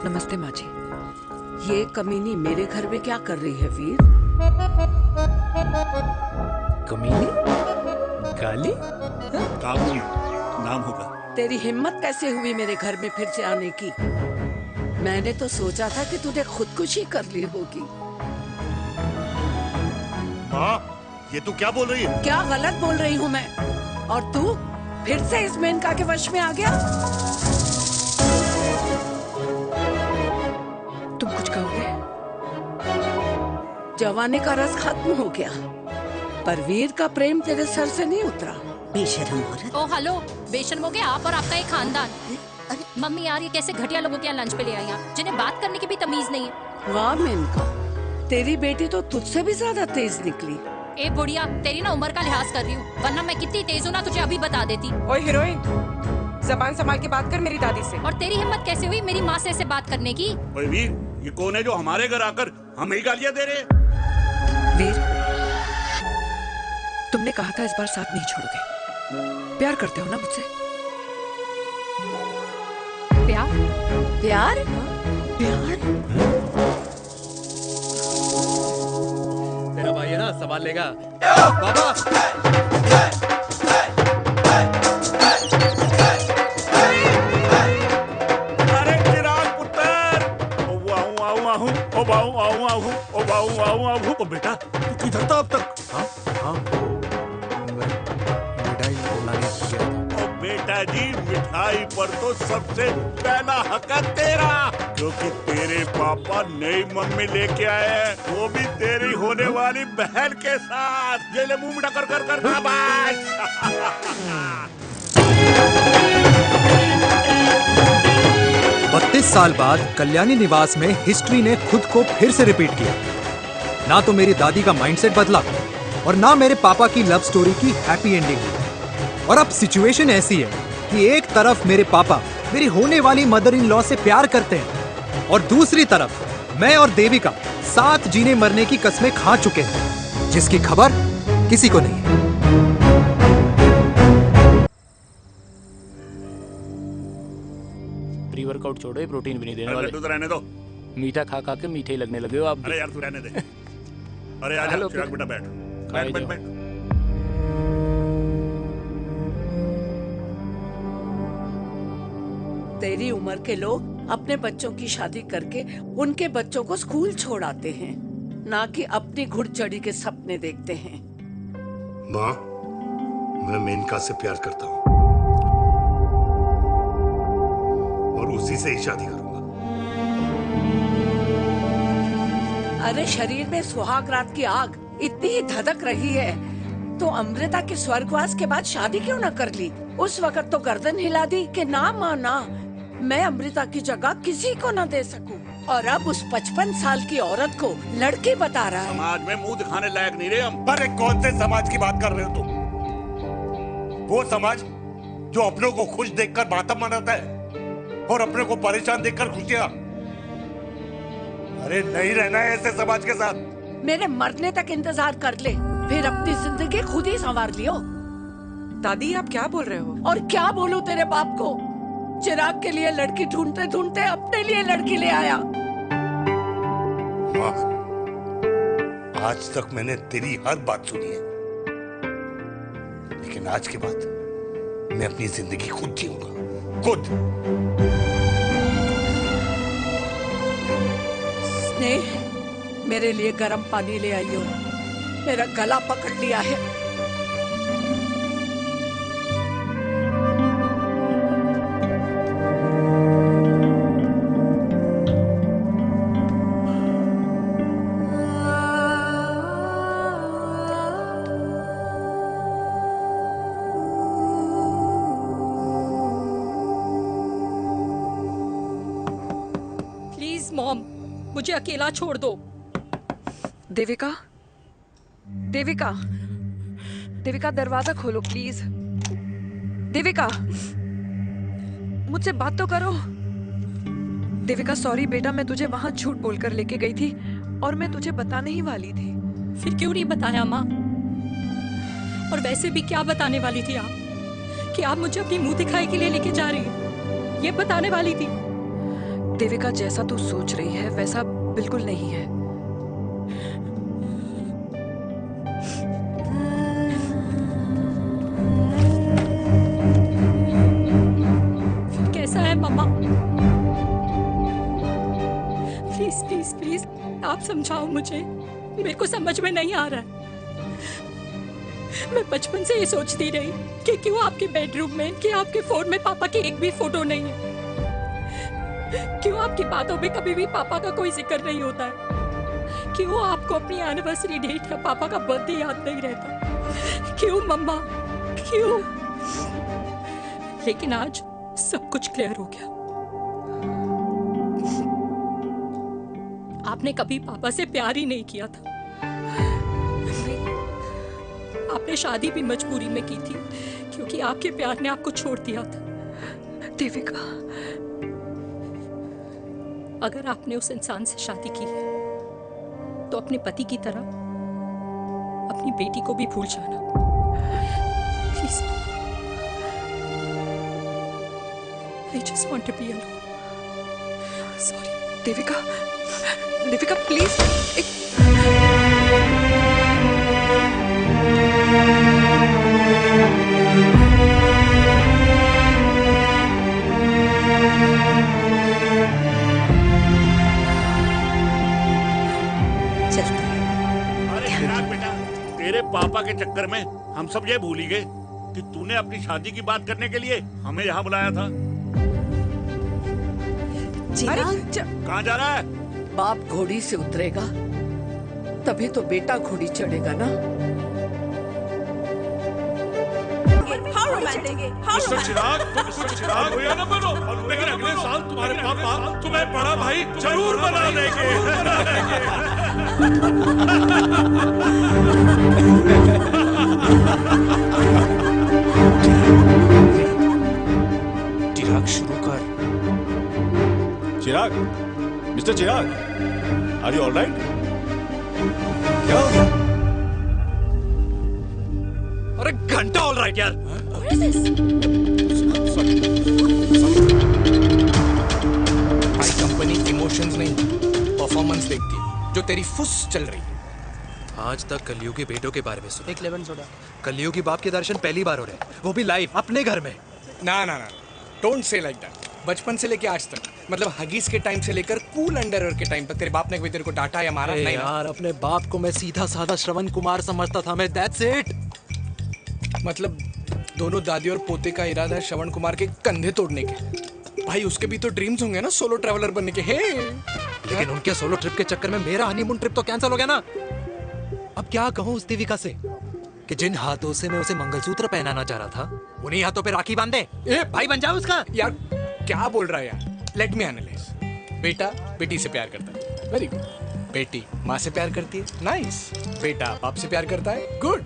नमस्ते माँ जी। ये कमीनी मेरे घर में क्या कर रही है वीर? कमीनी? गाली? काबुल नाम होगा। तेरी हिम्मत कैसे हुई मेरे घर में फिर से आने की? मैंने तो सोचा था कि तूने खुदकुशी कर ली होगी। माँ, ये तू क्या बोल रही है? क्या गलत बोल रही हूँ मैं? और तू फिर से इस मेनका के वश में आ गया? तुम कुछ कहोगे? जवानी का रस खत्म हो गया, पर वीर का प्रेम तेरे सर से नहीं उतरा। बेशरम औरत। ओ हेलो, बेशर्म हो गए आप और आपका एक खानदान। मम्मी यार, ये कैसे घटिया लोगों के यहाँ लंच पे ले आई आप, जिन्हें बात करने की भी तमीज नहीं है। वाह मेनका, तेरी बेटी तो तुझसे भी ज्यादा तेज निकली। ए बुढ़िया, तेरी ना उम्र का लिहाज कर रही हूँ, वरना मैं कितनी तेज हूँ ना तुझे अभी बता देती। ओए हीरोइन, जबान संभाल के बात कर मेरी दादी से। और तेरी हिम्मत कैसे हुई मेरी माँ से ऐसे बात करने की? ओए वीर, ये कौन है जो हमारे घर आकर हमें ही गालियां दे रहे? वीर, तुमने कहा था इस बार साथ नहीं छोड़ोगे। प्यार करते हो ना मुझसे? प्यार? प्यार? प्यार? तेरा भाई है ना, संभाल लेगा। बाबा! अरे चिराग पुत्र, ओ बाऊ, ओ बेटा, तू किधर था अब तक? मिठाई लाने गया था। ओ बेटा जी, मिठाई पर तो सबसे पहला हक है तेरा, क्योंकि तेरे पापा नई मम्मी लेके आए हैं, वो भी तेरी होने वाली बहन के साथ। ये ले मुंह मीठा कर कर कर शाबाश। 32 साल बाद कल्याणी निवास में हिस्ट्री ने खुद को फिर से रिपीट किया। ना तो मेरी दादी का माइंडसेट बदला और ना मेरे पापा की लव स्टोरी की हैप्पी एंडिंग हुई। और अब सिचुएशन ऐसी है कि एक तरफ मेरे पापा मेरी होने वाली मदर इन लॉ से प्यार करते हैं और दूसरी तरफ मैं और देविका साथ जीने मरने की कस्में खा चुके हैं, जिसकी खबर किसी को नहीं है। प्री वर्कआउट छोड़ो, ये प्रोटीन भी नहीं देने वाले। तू तो रहने दो। मीठा खा खा के मीठे ही लगने लगे हो आप। अरे यार तू रहने दे। अरे आजा चिराग बेटा, बैठ बैठ बैठ बैठ। तेरी उम्र के लोग अपने बच्चों की शादी करके उनके बच्चों को स्कूल छोड़ाते हैं, ना कि अपनी घुड़चढ़ी के सपने देखते हैं। माँ, मैं मेनका से प्यार करता हूँ और उसी से ही शादी करूंगा। अरे शरीर में सुहाग रात की आग इतनी ही धधक रही है तो अमृता के स्वर्गवास के बाद शादी क्यों न कर ली? उस वक्त तो गर्दन हिला दी कि ना माँ ना, मैं अमृता की जगह किसी को न दे सकूं। और अब उस 55 साल की औरत को लड़की बता रहा है। समाज में मुंह दिखाने लायक नहीं रहे हम। पर कौन से समाज की बात कर रहे हो तुम? वो समाज जो अपनों को खुश देखकर मातम मनाता है और अपने को परेशान देखकर खुशियां। अरे नहीं रहना है ऐसे समाज के साथ। मेरे मरने तक इंतजार कर ले, फिर अपनी जिंदगी खुद ही संवार लियो। दादी आप क्या बोल रहे हो? और क्या बोलूं तेरे बाप को? चिराग के लिए लड़की ढूंढते ढूंढते अपने लिए लड़की ले आया। माँ, आज तक मैंने तेरी हर बात सुनी है, लेकिन आज के बाद मैं अपनी जिंदगी खुद जीऊंगा, खुद। स्नेह, मेरे लिए गर्म पानी ले आई हो, मेरा गला पकड़ लिया है। प्लीज मॉम, मुझे अकेला छोड़ दो। देविका, देविका, देविका दरवाजा खोलो प्लीज। देविका, मुझसे बात तो करो। देविका सॉरी बेटा, मैं तुझे वहां झूठ बोलकर लेके गई थी और मैं तुझे बताने ही वाली थी। फिर क्यों नहीं बताया माँ? और वैसे भी क्या बताने वाली थी आप? कि आप मुझे अपनी मुंह दिखाई के लिए लेके जा रही हैं, ये बताने वाली थी। देविका, जैसा तू सोच रही है वैसा बिल्कुल नहीं है। फिर कैसा है मम्मा? प्लीज प्लीज प्लीज आप समझाओ मुझे, मेरे को समझ में नहीं आ रहा है। मैं बचपन से ये सोचती रही कि क्यों आपके बेडरूम में, कि आपके फोन में पापा की एक भी फोटो नहीं है, क्यों आपकी बातों में कभी भी पापा का कोई जिक्र नहीं होता है, क्यों आपको अपनी एनिवर्सरी डेट या पापा का बर्थडे याद नहीं रहता, क्यों मम्मा क्यों? लेकिन आज सब कुछ क्लियर हो गया। आपने कभी पापा से प्यार ही नहीं किया था। आपने शादी भी मजबूरी में की थी क्योंकि आपके प्यार ने आपको छोड़ दिया था। देविका, अगर आपने उस इंसान से शादी की है तो अपने पति की तरह अपनी बेटी को भी भूल जाना please. I just want to be alone. Sorry. Devika, Devika please. अरे चिराग बेटा, तेरे पापा के चक्कर में हम सब ये भूल ही गए कि तूने अपनी शादी की बात करने के लिए हमें यहाँ बुलाया था। कहाँ जा रहा है? बाप घोड़ी से उतरेगा तभी तो बेटा घोड़ी चढ़ेगा ना। मिस्टर चिराग, मिस्टर चिराग भैया ना बनो, लेकिन अगले साल तुम्हारे पापा तुम्हें बड़ा भाई जरूर बना देंगे। चिराग शुरू कर। Chirag, mister Chirag, are you alright? क्या हो गया? अरे घंटा ऑलराइट यार। भाई कंपनी इमोशंस नहीं परफॉर्मेंस देखती है, जो तेरी फुस चल रही है। आज तक कलयुगी बेटों के बारे में सुना। एक लेमन सोडा। कलयुगी बाप के दर्शन पहली बार हो रहे हैं, वो भी लाइव अपने घर में। ना ना ना, डोंट से लाइक दैट। बचपन से लेके आज तक, मतलब हगीज के टाइम से लेकर कूल अंडरवेयर के टाइम तक तेरे बाप ने कभी तेरे को डांटा या मारा? नहीं यार, अपने बाप को मैं सीधा साधा श्रवण कुमार समझता था मैं, दैट्स इट। मतलब दोनों दादी और पोते का इरादा है श्रवण कुमार के कंधे तोड़ने के। भाई उसके भी तो ड्रीम्स होंगे ना सोलो ट्रैवलर बनने के। हे लेकिन उनके सोलो ट्रिप के चक्कर में मेरा हनीमून ट्रिप तो कैंसिल हो गया ना। अब क्या कहूँ उस देविका से? कि जिन हाथों से मैं उसे मंगलसूत्र पहनाना चाह रहा था उन्हीं हाथों पे राखी बांध दे। ए भाई बन जाओ उसका। यार क्या बोल रहा है यार? Let me analyse. बेटा बेटी से प्यार करता है, वेरी गुड। बेटी माँ से प्यार करती है, नाइस। बेटा बाप से प्यार करता है, गुड।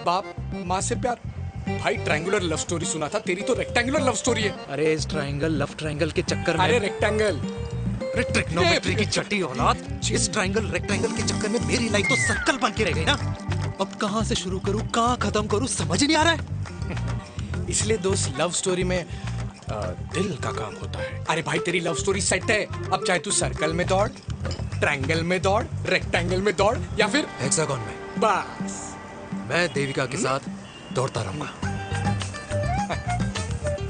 बाप माँ से प्यार। भाई ट्रायंगुलर लव स्टोरी सुना था, तेरी तो रेक्टेंगुलर लव स्टोरी है। अरे इस ट्रायंगल लव ट्रायंगल के चक्कर में, अरे रेक्टेंगल, अरे ट्रिग्नोमेट्री की छठी औलाद, इस ट्रायंगल रेक्टेंगल के चक्कर में मेरी लाइफ तो सर्कल बन के रह गई ना। अब कहाँ से शुरू करूँ, कहाँ खत्म करूँ, समझ ही नहीं आ रहा है। इसलिए दोस्त लव स्टोरी में दिल का काम होता है। अरे भाई तेरी लव स्टोरी सेट है, अब चाहे तू सर्कल में दौड़, ट्रायंगल में दौड़, रेक्टेंगल में दौड़ या फिर हेक्सागन में, बस मैं देविका के साथ दौड़ता रहूंगा।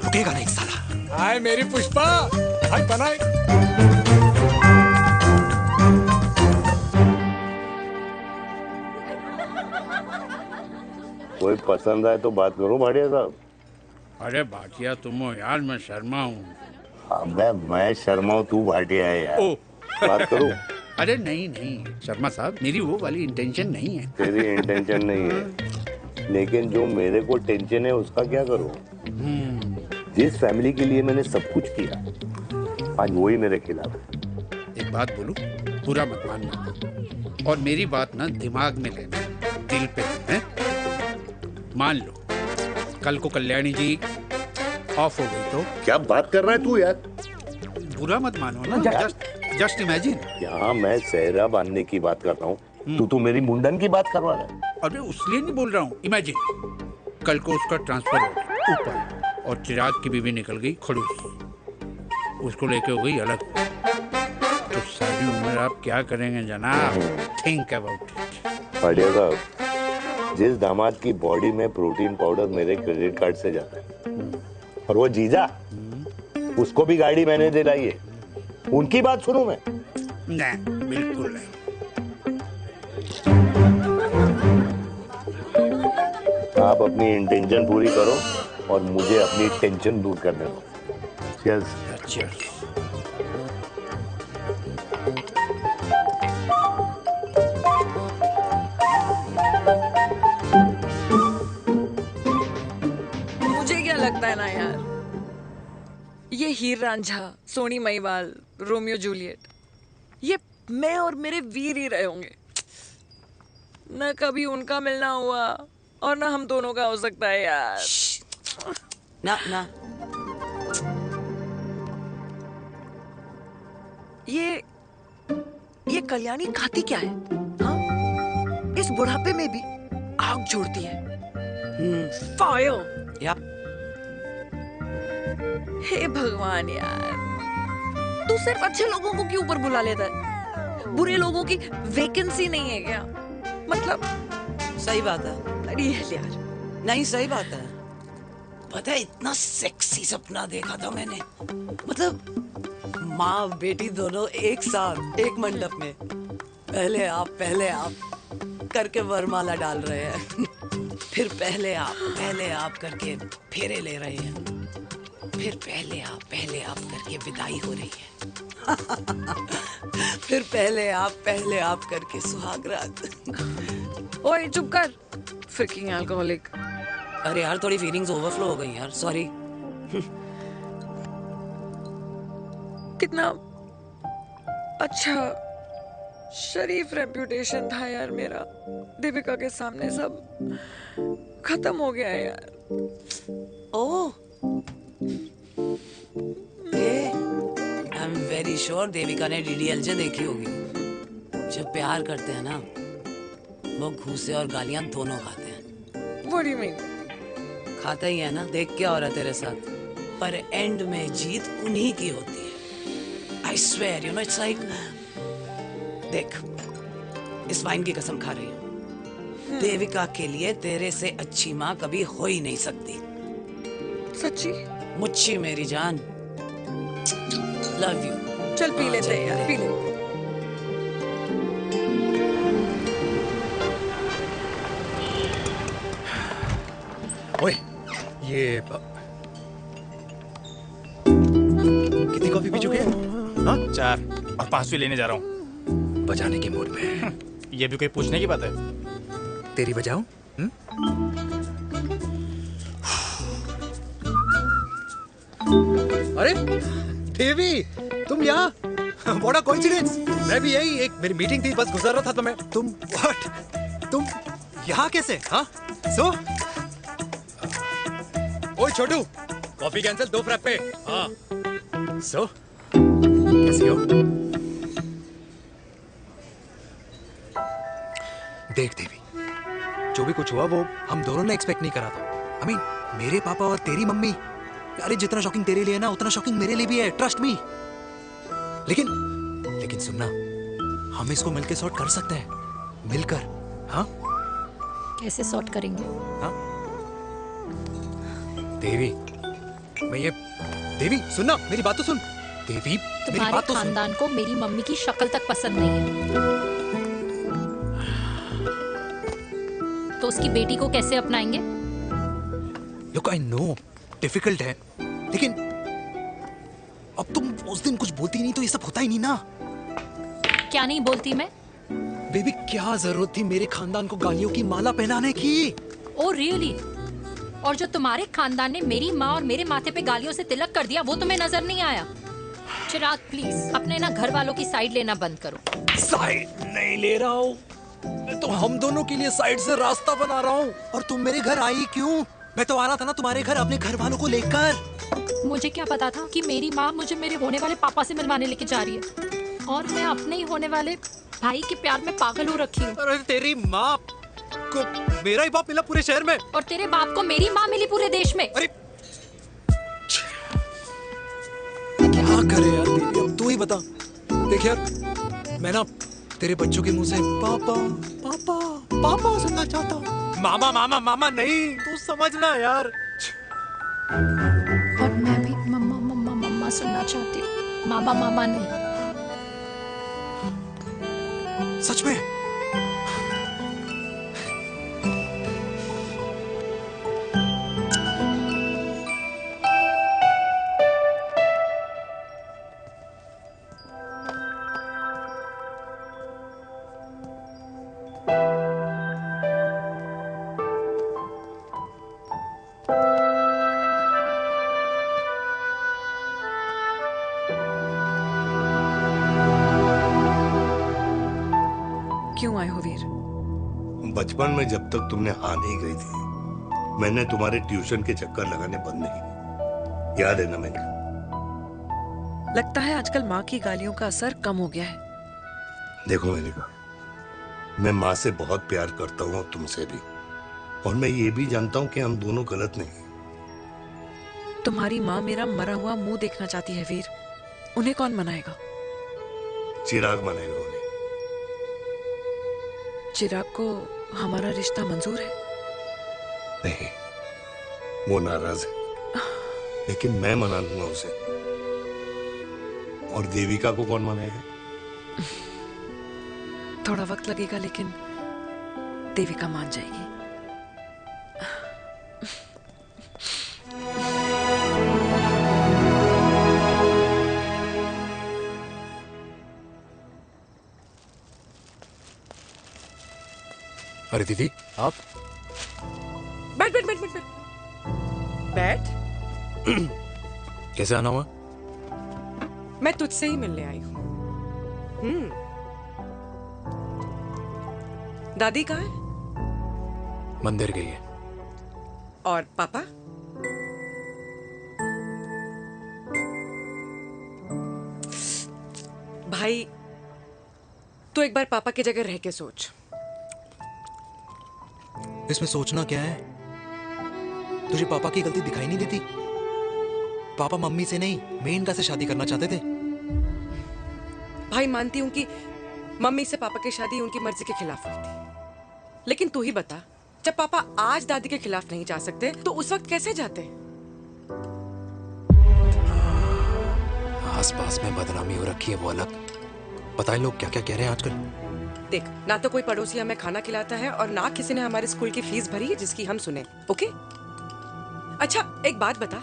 रुकेगा नहीं साला। हाय मेरी पुष्पा, हाय बनाए। कोई पसंद आए तो बात करूं भाटिया साहब? अरे भाटिया तुम हो यार, मैं शर्मा हूँ। अबे मैं शर्मा हूँ, तू भाटिया है यार। बात करूं? अरे नहीं नहीं शर्मा साहब, मेरी वो वाली इंटेंशन नहीं है। तेरी इंटेंशन नहीं है, लेकिन जो मेरे को टेंशन है उसका क्या करूं? जिस फैमिली के लिए मैंने सब कुछ किया, आज वही मेरे खिलाफ है। एक बात बोलूं, बुरा मत मानना, और मेरी बात ना दिमाग में लेना, दिल पे है। मान लो कल को कल्याणी जी ऑफ हो गई तो? क्या बात कर रहा है तू यार? बुरा मत मानो ना, जस्ट इमेजिन। यहाँ मैं सेहरा बांधने की बात कर रहा हूँ, तू तो मेरी मुंडन की बात करवा रहा है। अरे उसलिए नहीं बोल रहा हूँ, इमेजिन कल को उसका ट्रांसफर हो गया ऊपर और चिराग की बीवी निकल गई खड़ूस, उसको लेके हो गई अलग, तो सारी उम्र आप क्या करेंगे जनाब? Think about it. बढ़िया साहब, जिस दामाद की बॉडी में प्रोटीन पाउडर मेरे क्रेडिट कार्ड से जाता है, और वो जीजा, उसको भी गाड़ी मैंने दिलाई है, उनकी बात सुनूं मैं? नहीं, बिल्कुल नहीं। आप अपनी इंटेंशन पूरी करो और मुझे अपनी टेंशन दूर करने दो। चीयर्स। चीयर्स। मुझे क्या लगता है ना यार, ये हीर रांझा, सोनी महिवाल, रोमियो जूलियट, ये मैं और मेरे वीर ही रहे होंगे। न कभी उनका मिलना हुआ और ना हम दोनों का हो सकता है यार। ना ना, ये कल्याणी खाती क्या है? हाँ? इस बुढ़ापे में भी आग छोड़ती है। फायर। या हे भगवान यार, तू सिर्फ अच्छे लोगों को क्यों ऊपर बुला लेता है? बुरे लोगों की वैकेंसी नहीं है क्या? मतलब सही बात है। अरे यार नहीं, सही बात है। पता है इतना सेक्सी सपना देखा था मैंने, मतलब माँ बेटी दोनों एक साथ एक मंडप में, पहले आप करके वरमाला डाल रहे हैं, फिर पहले आप करके फेरे ले रहे हैं, फिर पहले आप करके विदाई हो रही है, फिर पहले आप करके सुहाग रात। ओए चुप कर, फ्रिकिंग अल्कोहलिक। अरे यार थोड़ी फीलिंग्स ओवरफ्लो हो गई यार, सॉरी। कितना अच्छा शरीफ रेप्यूटेशन था यार मेरा, देविका के सामने सब खत्म हो गया है यार। Oh, I am very sure Devika ने डीडीएलजे देखी होगी। जब प्यार करते हैं ना, वो घूसे और गालियां दोनों खाते हैं। What do you mean? खाता ही है ना, देख क्या हो रहा है तेरे साथ, पर एंड में जीत उन्हीं की होती है। I swear, you know, it's like, देख, इस वाइन की कसम खा रही हूँ, देविका के लिए तेरे से अच्छी माँ कभी हो ही नहीं सकती। सच्ची? मुच्छी मेरी जान, लव यू। चल पी लेते हैं यार, पी ले। ओए, ये कितनी कॉफी पी चुके हैं? हाँ? 4 और 5वीं लेने जा रहा हूँ। बजाने के मूड में। ये भी कोई पूछने की बात है? तेरी बजाऊं? अरे देवी, तुम यहाँ? What a coincidence! मैं भी यही, एक मेरी मीटिंग थी, बस गुजर रहा था तो मैं तुम यहाँ कैसे? हाँ? ओए छोटू, कॉफी कैंसिल, 2 फ्रैप्पे। हाँ। कैसी हो? देख देवी, जो भी कुछ हुआ वो हम दोनों ने एक्सपेक्ट नहीं करा था। I mean, मेरे पापा और तेरी मम्मी, अरे जितना शॉकिंग तेरे लिए है ना, उतना शॉकिंग मेरे लिए भी है, ट्रस्ट मी। लेकिन सुनना, हम इसको मिलकर सॉर्ट कर सकते हैं, मिलकर। हाँ? कैसे सॉर्ट करेंगे? हाँ? देवी, देवी सुनना, मेरी बात तो सुन। देवी, मेरी बात तो सुन। खानदान को मेरी मम्मी की शक्ल तक पसंद नहीं है, तो उसकी बेटी को कैसे अपनाएंगे? Look, I know, डिफिकल्ट है, लेकिन अब तुम उस दिन कुछ बोलती नहीं तो ये सब होता ही नहीं ना। क्या नहीं बोलती मैं? बेबी, क्या जरूरत थी मेरे खानदान को गालियों की माला पहनाने की? Oh really? और जो तुम्हारे खानदान ने मेरी माँ और मेरे माथे पे गालियों से तिलक कर दिया, वो तुम्हें नजर नहीं आया? चिराग प्लीज अपने ना घर वालों की साइड लेना बंद करो। साइड नहीं ले रहा हूँ, मैं तो हम दोनों के लिए साइड से रास्ता बना रहा हूँ। और तुम मेरे घर आई क्यों? मैं तो आ रहा था ना तुम्हारे घर अपने घर वालों को लेकर। मुझे क्या पता था कि मेरी माँ मुझे मेरे होने वाले पापा से मिलवाने लेके जा रही है, और मैं अपने ही होने वाले भाई के प्यार में पागल हो रखी हूँ। अरे तेरी माँ को मेरा ही बाप मिला पूरे शहर में, और तेरे बाप को मेरी माँ मिली पूरे देश में। अरे क्या करे यार दीदी, अब तू ही बता। देख यार, मैं ना तेरे बच्चों के मुंह से पापा पापा पापा सुनना चाहता हूँ, मामा मामा मामा नहीं, तू समझना यार। और मैं भी मम्मा मम्मा मम्मा सुनना चाहती हूँ, मामा मामा नहीं। सच में? क्यों आए हो वीर? बचपन में जब तक तुमने हाँ नहीं गई थी, मैंने तुम्हारे ट्यूशन के चक्कर लगाने बंद नहीं किए। याद है ना मैंने? लगता है आजकल माँ की गालियों का असर कम हो गया है। देखो मेनका, मैं माँ से बहुत प्यार करता हूँ और तुमसे भी, और मैं ये भी जानता हूँ कि हम दोनों गलत नहीं। तुम्हारी माँ मेरा मरा हुआ मुंह देखना चाहती है वीर, उन्हें कौन मनाएगा? चिराग मनाएगा उन्हें। चिराग को हमारा रिश्ता मंजूर है? नहीं, वो नाराज है, लेकिन मैं मना लूंगा उसे। और देविका को कौन मनाएगा? थोड़ा वक्त लगेगा, लेकिन देविका मान जाएगी। अरे दीदी, आप? बैठ बैठ बैठ बैठ बैठ बैठ। कैसे आना हुआ? मैं तुझसे ही मिलने आई हूँ। दादी कहाँ है? मंदिर गई है। और पापा? भाई, तू एक बार पापा की जगह रह के सोच। इसमें सोचना क्या है? तुझे पापा की गलती दिखाई नहीं देती? पापा मम्मी से नहीं, मेनका से शादी करना चाहते थे। भाई, मानती हूं कि मम्मी से पापा की शादी उनकी मर्जी के खिलाफ हुई थी, लेकिन तू ही बता, जब पापा आज दादी के खिलाफ नहीं जा सकते तो उस वक्त कैसे जाते? आसपास में बदनामी हो रखी है, वो अलग। पता है लोग क्या क्या कह रहे हैं आजकल? देख, ना तो कोई पड़ोसी हमें खाना खिलाता है और ना किसी ने हमारे स्कूल की फीस भरी है जिसकी हम सुने। ओके? अच्छा, एक बात बता,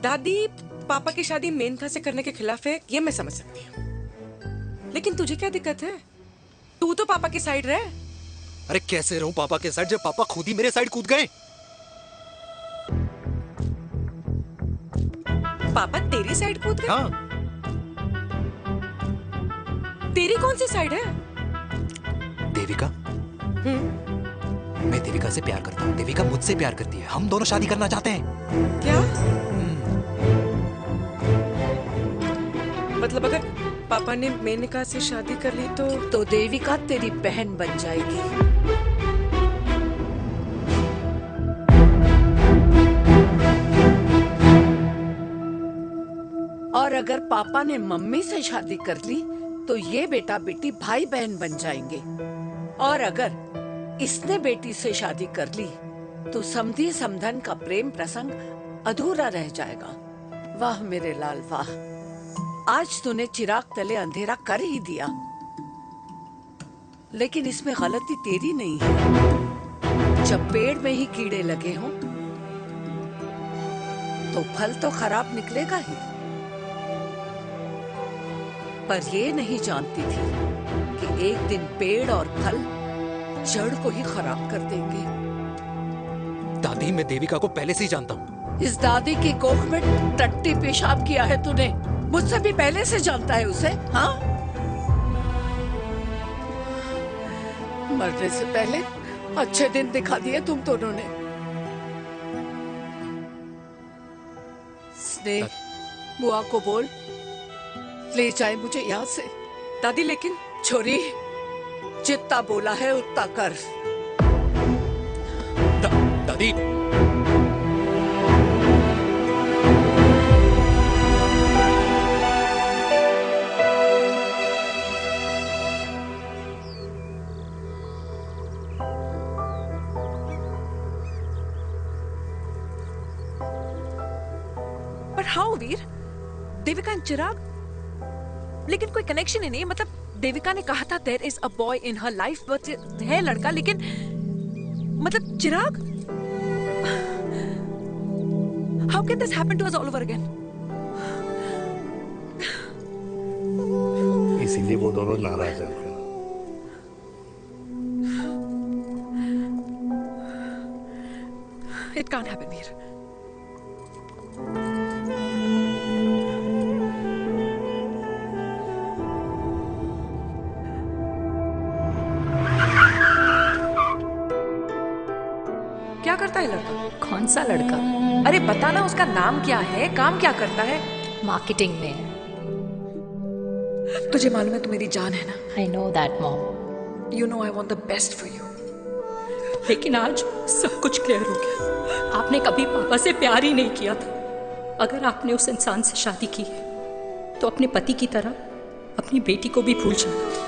दादी पापा की शादी मेनका से करने के खिलाफ है, ये मैं समझ सकती हूँ, लेकिन तुझे क्या दिक्कत है? तू तो पापा की साइड रहे। अरे कैसे रहूं पापा के साइड जब पापा खुद ही मेरे साइड कूद गए? पापा तेरी साइड कूद गए? हाँ। तेरी कौन सी साइड है? देविका। मैं देविका से प्यार करता हूँ, देविका मुझसे प्यार करती है, हम दोनों शादी करना चाहते हैं। क्या? मतलब अगर पापा ने मेनका से शादी कर ली तो देविका तेरी बहन बन जाएगी। और अगर पापा ने मम्मी से शादी कर ली तो ये बेटा बेटी भाई बहन बन जाएंगे। और अगर इसने बेटी से शादी कर ली तो समधी समधन का प्रेम प्रसंग अधूरा रह जाएगा। वाह मेरे लाल वाह, आज तूने चिराग तले अंधेरा कर ही दिया। लेकिन इसमें गलती तेरी नहीं है। जब पेड़ में ही कीड़े लगे हों तो फल तो खराब निकलेगा ही। पर ये नहीं जानती थी कि एक दिन पेड़ और फल जड़ को ही खराब कर देंगे। दादी, मैं देविका को पहले से ही जानता हूँ। इस दादी की कोख में टट्टी पेशाब किया है तूने, मुझसे भी पहले से जानता है उसे। हाँ, मरने से पहले अच्छे दिन दिखा दिए तुम दोनों ने। स्नेह, बुआ को बोल ले जाए मुझे यहाँ से। दादी लेकिन छोरी, जितना बोला है उतना कर। दादी, पर हाउ वीर? देविका एंड चिराग, लेकिन कोई कनेक्शन ही नहीं। मतलब देविका ने कहा था there is a boy in her life, but है लड़का, लेकिन मतलब Chirag, how can this happen to us all over again? इसीलिए वो दोनों नाराज हैं। It can't happen Veer. क्या करता है लड़का? कौन सा लड़का? अरे बताना, उसका नाम क्या है, काम क्या करता है? मार्केटिंग में है। तुझे मालूम है तू मेरी जान है ना? I know that mom. You know I want the best for you. लेकिन आज सब कुछ क्लियर हो गया। आपने कभी पापा से प्यार ही नहीं किया था। अगर आपने उस इंसान से शादी की है तो अपने पति की तरह अपनी बेटी को भी भूल जाना।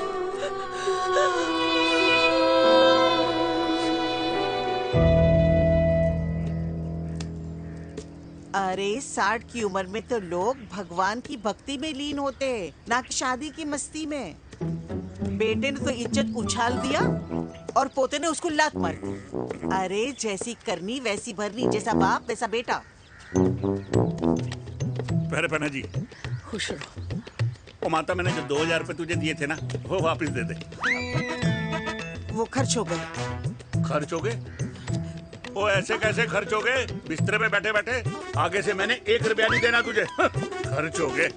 अरे 60 की उम्र में तो लोग भगवान की भक्ति में लीन होते हैं, ना कि शादी की मस्ती में। बेटे ने तो इज्जत उछाल दिया और पोते ने उसको लात मार दी। अरे जैसी करनी वैसी भरनी, जैसा बाप वैसा बेटा। पहले पन्ना जी, खुश रहो। ओ माता, मैंने जो 2000 रुपए तुझे दिए थे ना, वो वापस दे दे। वो खर्च हो गए। खर्च हो गए? वो ऐसे कैसे खर्च हो गए? बिस्तर पे बैठे बैठे। आगे से मैंने 1 रुपया नहीं देना तुझे। खर्च हो गए।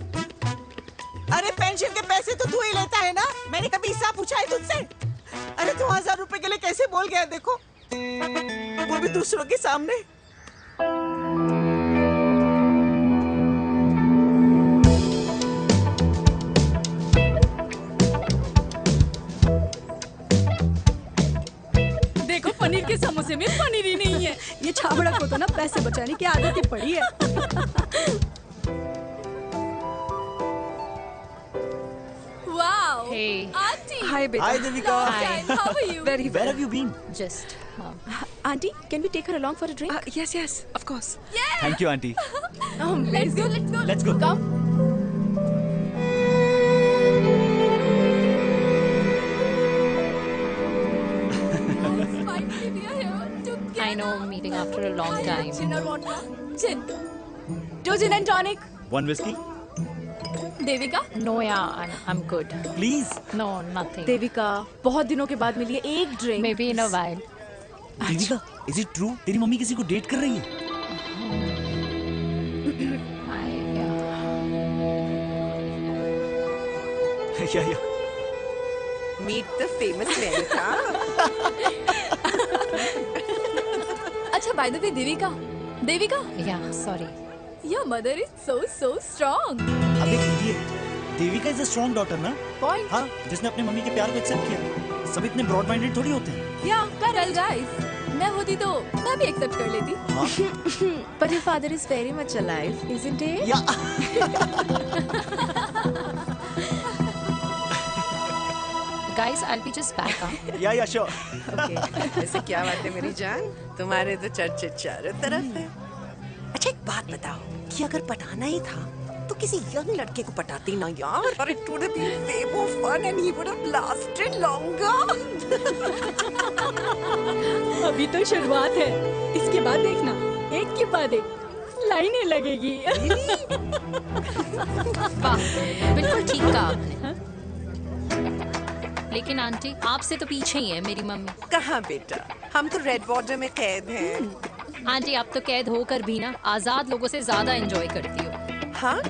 अरे पेंशन के पैसे तो तू ही लेता है ना, मैंने कभी हिसाब पूछा है तुझसे? अरे 2000 रुपए के लिए कैसे बोल गया देखो, वो भी दूसरों के सामने। देखो पनीर के समोसे में पनीर ही नहीं है। ये छाबड़ा को तो ना पैसे बचाने की आदत ही पड़ी है। Wow. Hey. Auntie. Hi, beta. Hi, Devika. Hi. How are you? Very well. Where have you been? Just. Auntie, can we take her along for a drink? Yes, yes, of course. Thank you, auntie. Oh, let's go. Let's go. Let's go. Come. I know, meeting after a long time. Gin or vodka? Gin. 2 gin and tonic. 1 whiskey? Devika? No yeah I am good. Please. No nothing. Devika, बहुत दिनों के बाद मिली है, एक drink. Maybe in a while. Devika, is it true तेरी mummy किसी को डेट कर रही है? या मीट द फेमस मेनका। अच्छा, बाय द वे देविका, या sorry, your mother is so strong। अबे idiot, Devika is a strong daughter ना? पॉइंट। हाँ, जिसने अपने मम्मी के प्यार को एक्सेप्ट किया। सब इतने ब्रॉड माइंडेड थोड़ी होते हैं। या करेक्ट गाइस, मैं होती तो मैं भी एक्सेप्ट कर लेती। But your father is very much alive, isn't he? Guys, I'll be just back. या श्योर। ओके, ऐसे क्या बात है मेरी जान, तुम्हारे तो चर्चे चारों तरफ है। अच्छा एक बात बताओ कि अगर पटाना ही था तो किसी यंग लड़के को पटाती ना यार, और it would have been way more fun and he would have lasted longer। अभी तो शुरुआत है, इसके बाद देखना, एक के बाद एक लाइनें लगेगी। वाह, बिल्कुल ठीक कहा आपने। लेकिन आंटी, आपसे तो पीछे ही है मेरी मम्मी। कहाँ बेटा, हम तो रेड वाटर में कैद हैं। आंटी, आप तो कैद होकर भी ना आजाद लोगों से ज्यादा एंजॉय करती हो। हाँ?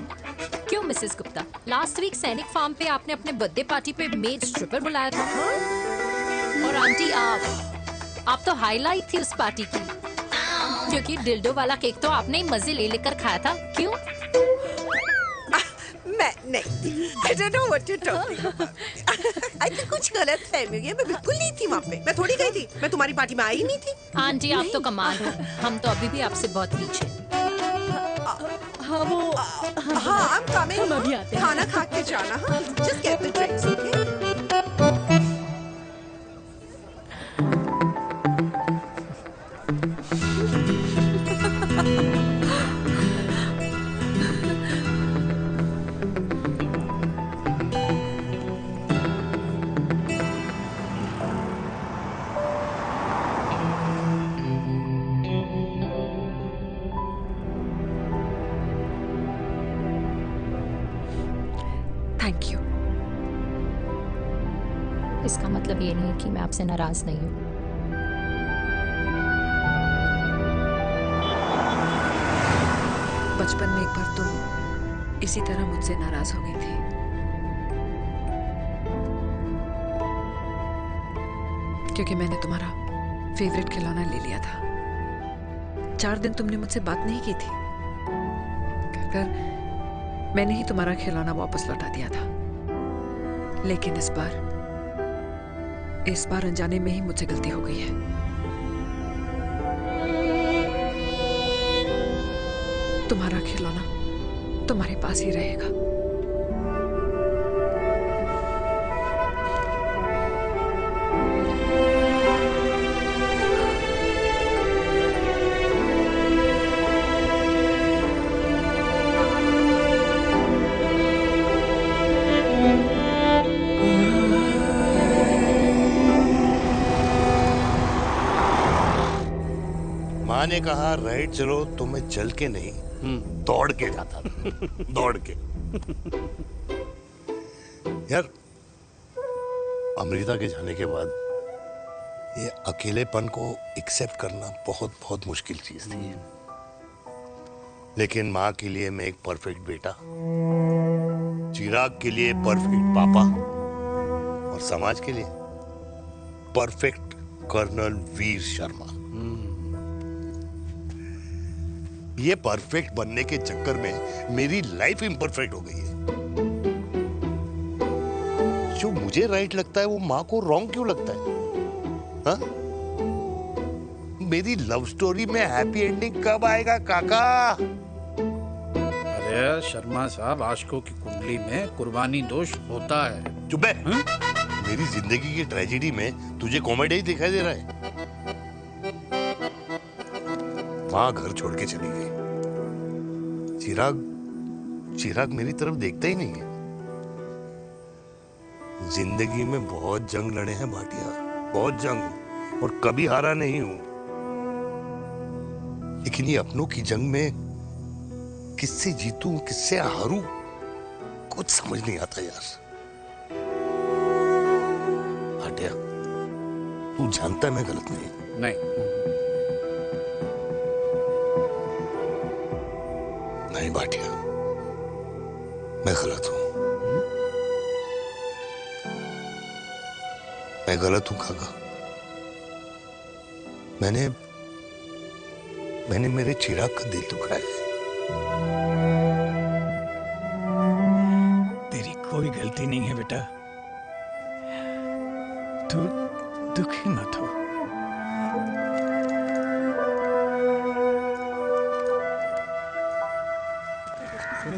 क्यों मिसेस गुप्ता, लास्ट वीक सैनिक फार्म पे आपने अपने बर्थडे पार्टी पे मेड स्ट्रिपर बुलाया था। और आंटी, आप तो हाईलाइट थी उस पार्टी की, क्योंकि डिल्डो वाला केक तो आपने ही मजे ले लेकर खाया था। क्यों? मैं नहीं, I don't know what you're talking about। I think कुछ गलत फहमी हुई है, मैं बिल्कुल नहीं थी वहाँ पे, मैं थोड़ी गई थी, मैं तुम्हारी पार्टी में आई नहीं थी। आंटी, आप तो कमाल हो, हम तो अभी भी आपसे बहुत पीछे। हाँ वो, हाँ I'm coming, हम अभी आते हैं। खाना खा के जाना। हाँ, just get the drinks, okay? Thank you. इसका मतलब ये नहीं कि मैं आपसे नाराज नहीं हूँ। बचपन में एक बार तुम इसी तरह मुझसे नाराज हो गई थी। क्योंकि मैंने तुम्हारा फेवरेट खिलौना ले लिया था। 4 दिन तुमने मुझसे बात नहीं की थी, कहकर मैंने ही तुम्हारा खिलौना वापस लौटा दिया था। लेकिन इस बार अनजाने में ही मुझसे गलती हो गई है। तुम्हारा खिलौना तुम्हारे पास ही रहेगा। माँ ने कहा राइट चलो तो मैं चल के नहीं दौड़ के जाता था। दौड़ के। यार, अमृता के जाने के बाद ये अकेलेपन को एक्सेप्ट करना बहुत बहुत मुश्किल चीज थी। लेकिन माँ के लिए मैं एक परफेक्ट बेटा, चिराग के लिए परफेक्ट पापा और समाज के लिए परफेक्ट कर्नल वीर शर्मा। ये परफेक्ट बनने के चक्कर में मेरी लाइफ इम्परफेक्ट हो गई है। जो मुझे राइट लगता है वो माँ को रॉन्ग क्यों लगता है? हा? मेरी लव स्टोरी में हैप्पी एंडिंग कब आएगा काका? अरे शर्मा साहब, आशिकों की कुंडली में कुर्बानी दोष होता है। चुप है। मेरी जिंदगी की ट्रेजेडी में तुझे कॉमेडी ही दिखाई दे रहा है। माँ घर छोड़ के चली गई। चिराग मेरी तरफ देखता ही नहीं है। जिंदगी में बहुत जंग लड़े हैं भाटिया, बहुत जंग, और कभी हारा नहीं हूं। लेकिन ये अपनों की जंग में किससे जीतूं, किससे हारूं, कुछ समझ नहीं आता यार। भाटिया, तू जानता है मैं गलत नहीं। नहीं भाटिया, मैं गलत हूं। मैं गलत हूं काका। मैंने मेरे चिराग का दिल दुखाया है। तेरी कोई गलती नहीं है बेटा, तू दुखी मत हो।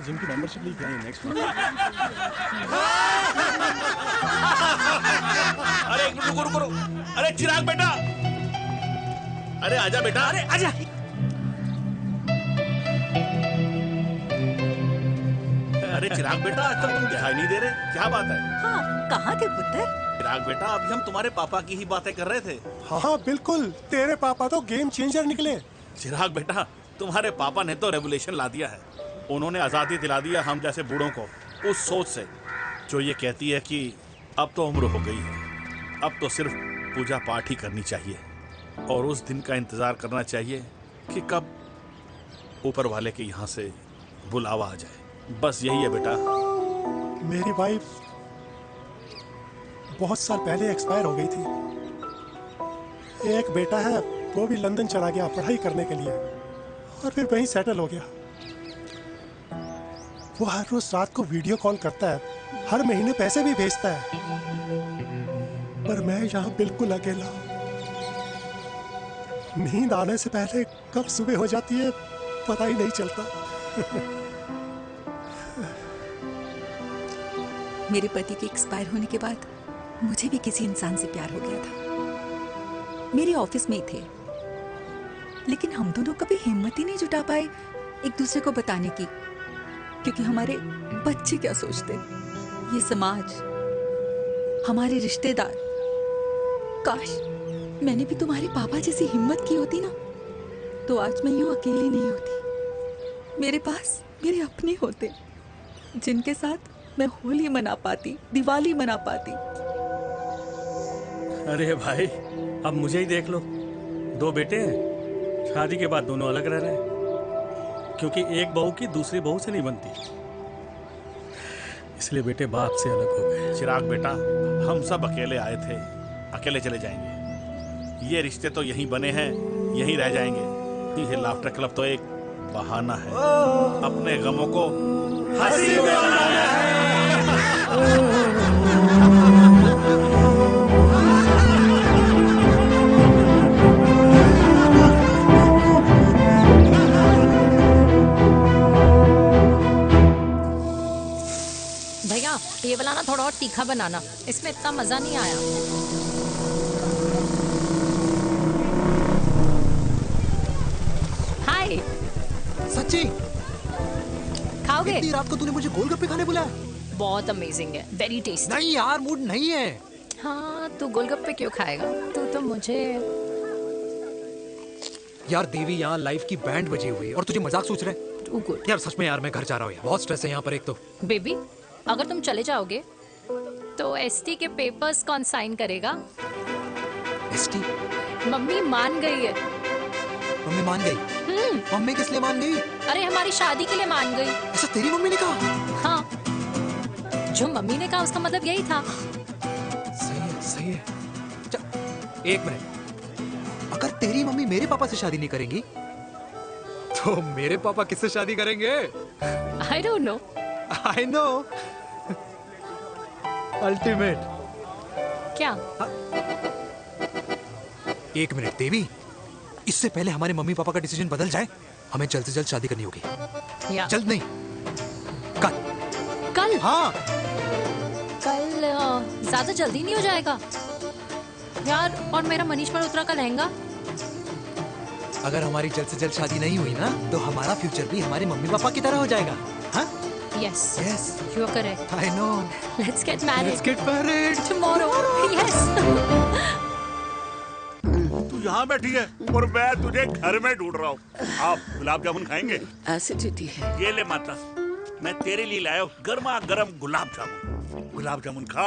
जिम की मेंबरशिप ली क्या है नेक्स्ट मंथ? अरे रुको रुको रुको, अरे चिराग बेटा, अरे आजा बेटा, अरे आजा। अरे चिराग बेटा, आजकल तुम दिखाई नहीं दे रहे, क्या बात है? हाँ, कहाँ थे पुत्र? चिराग बेटा, अभी हम तुम्हारे पापा की ही बातें कर रहे थे। हाँ बिल्कुल, तेरे पापा तो गेम चेंजर निकले। चिराग बेटा, तुम्हारे पापा ने तो रेवोल्यूशन ला दिया है। उन्होंने आज़ादी दिला दिया हम जैसे बूढ़ों को उस सोच से जो ये कहती है कि अब तो उम्र हो गई है, अब तो सिर्फ पूजा पाठ ही करनी चाहिए और उस दिन का इंतज़ार करना चाहिए कि कब ऊपर वाले के यहाँ से बुलावा आ जाए। बस यही है बेटा। मेरी वाइफ बहुत साल पहले एक्सपायर हो गई थी। एक बेटा है, वो भी लंदन चला गया पढ़ाई करने के लिए और फिर वहीं सेटल हो गया। वो हर रोज रात को वीडियो कॉल करता है, हर महीने पैसे भी भेजता है, पर मैं यहाँ बिल्कुल अकेला हूँ। नींद आने से पहले कब सुबह हो जाती है पता ही नहीं चलता। मेरे पति के एक्सपायर होने के बाद मुझे भी किसी इंसान से प्यार हो गया था। मेरे ऑफिस में ही थे, लेकिन हम दोनों कभी हिम्मत ही नहीं जुटा पाए एक दूसरे को बताने की, क्योंकि हमारे बच्चे क्या सोचते, ये समाज, हमारे रिश्तेदार। काश मैंने भी तुम्हारे पापा जैसी हिम्मत की होती ना, तो आज मैं यूं अकेली नहीं होती। मेरे पास मेरे अपने होते जिनके साथ मैं होली मना पाती, दिवाली मना पाती। अरे भाई, अब मुझे ही देख लो, 2 बेटे हैं, शादी के बाद दोनों अलग रह रहे हैं, क्योंकि एक बहू की दूसरी बहू से नहीं बनती, इसलिए बेटे बाप से अलग हो गए। चिराग बेटा, हम सब अकेले आए थे, अकेले चले जाएंगे। ये रिश्ते तो यहीं बने हैं, यहीं रह जाएंगे। ये लाफ्टर क्लब तो एक बहाना है अपने गमों को हंसी में बनाना है। भैया, ये वाला ना थोड़ा और तीखा बनाना, इसमें इतना मजा नहीं आया। हाय। सच्ची? खाओगे? इतनी रात को तूने मुझे गोलगप्पे खाने बुलाया? बहुत अमेजिंग है, वेरी टेस्टी। नहीं यार, मूड नहीं है। हाँ, तू गोलगप्पे क्यों खाएगा? तू तो मुझे। यार देवी, यहाँ लाइफ की बैंड बजी हुई है और तुझे मजाक सोच रहे? यार सच में यार, मैं घर जा रहा हूँ यार, बहुत स्ट्रेस है यहाँ पर। एक तो बेबी, अगर तुम चले जाओगे तो एसटी के पेपर्स कौन साइन करेगा? एसटी? मम्मी मान गई है। मम्मी मान गई? मम्मी किस लिए मान गई? अरे हमारी शादी के लिए मान गई। ऐसा तेरी मम्मी ने कहा? हाँ, जो मम्मी ने कहा उसका मतलब यही था। सही है, सही है। एक मिनट, अगर तेरी मम्मी मेरे पापा से शादी नहीं करेंगी तो मेरे पापा किससे शादी करेंगे? I don't know. I know. Ultimate. क्या? एक मिनट देवी, इससे पहले हमारे मम्मी पापा का डिसीजन बदल जाए, हमें जल्द से जल्द शादी करनी होगी। जल्द नहीं, कल। कल? हाँ। कल ज्यादा जल्दी नहीं हो जाएगा यार? और मेरा मनीष मल्होत्रा का लहंगा? अगर हमारी जल्द से जल्द शादी नहीं हुई ना, तो हमारा फ्यूचर भी हमारे मम्मी पापा की तरह हो जाएगा। हाँ? Yes. Yes. You are correct. I know. Let's get married. Let's get married tomorrow. Yes. तू यहाँ बैठी है और मैं तुझे घर में ढूंढ रहा हूँ। आप गुलाब जामुन खाएंगे? एसिडिटी है। ये ले माता, मैं तेरे लिए लाया हूँ गर्मा गर्म गुलाब जामुन। गुलाब जामुन खा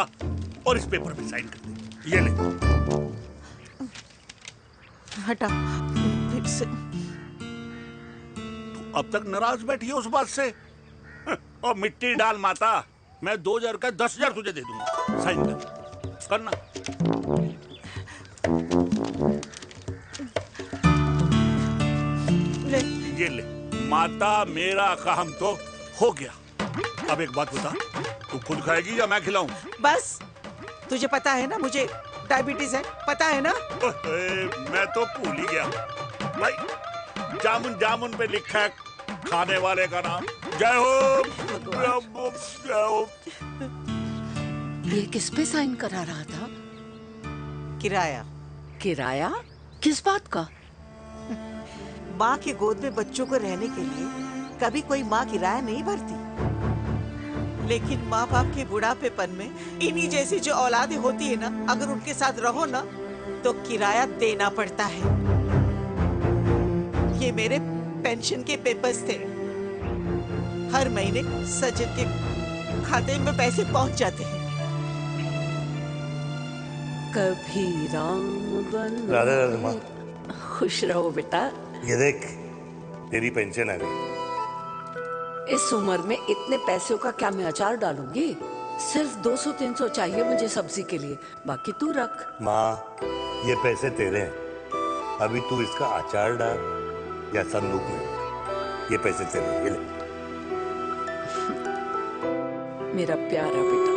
और इस पेपर पे साइन कर दे। ये ले। हटा फिर से। तू अब तक नाराज बैठी है उस बात से? और मिट्टी डाल माता, मैं 2000 का 10,000 तुझे दे दूंगा। साइन कर, करना। ये ले माता, मेरा काम तो हो गया। अब एक बात बता, तू खुद खाएगी या मैं खिलाऊं? बस, तुझे पता है ना मुझे डायबिटीज है, पता है ना? मैं तो भूल ही गया भाई। जामुन जामुन पे लिखा है खाने वाले का नाम। जय हो, जय हो। ये किस पे साइन करा रहा था? किराया। किराया? किस बात का? माँ के गोद में बच्चों को रहने के लिए कभी कोई माँ किराया नहीं भरती, लेकिन माँ बाप के बुढ़ापेपन में इन्हीं जैसी जो औलादें होती है ना, अगर उनके साथ रहो ना तो किराया देना पड़ता है। ये मेरे पेंशन के पेपर्स थे। हर महीने सजन के खाते में पैसे पहुंच जाते हैं। कभी राम बन। राधे राधे माँ। खुश रहो बेटा। ये देख, तेरी पेंशन आ गई। इस उम्र में इतने पैसों का क्या मैं अचार डालूंगी? सिर्फ 200-300 चाहिए मुझे सब्जी के लिए, बाकी तू रख। माँ, ये पैसे तेरे हैं। अभी तू इसका अचार डाल या संदूक में। ये पैसे तेरे हैं, ये ले। मेरा प्यारा बेटा।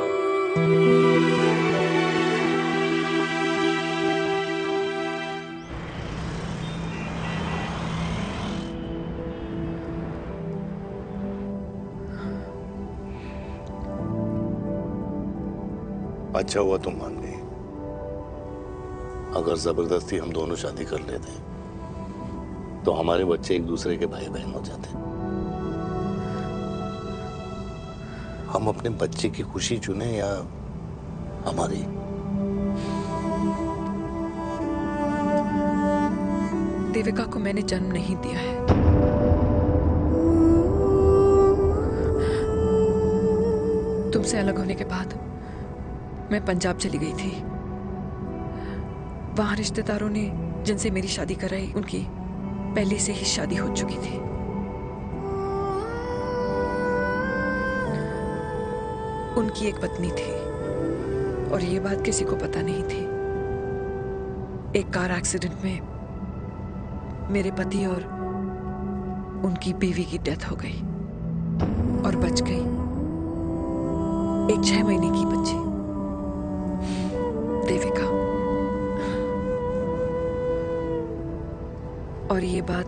अच्छा हुआ तुम मान गई। अगर जबरदस्ती हम दोनों शादी कर लेते तो हमारे बच्चे एक दूसरे के भाई बहन हो जाते। हम अपने बच्चे की खुशी चुने या हमारी? देविका को मैंने जन्म नहीं दिया है। तुमसे अलग होने के बाद मैं पंजाब चली गई थी। वहां रिश्तेदारों ने जिनसे मेरी शादी कराई, उनकी पहले से ही शादी हो चुकी थी। उनकी एक पत्नी थी और ये बात किसी को पता नहीं थी। एक कार एक्सीडेंट में मेरे पति और उनकी बीवी की डेथ हो गई और बच गई एक 6 महीने की बच्ची, देविका। और ये बात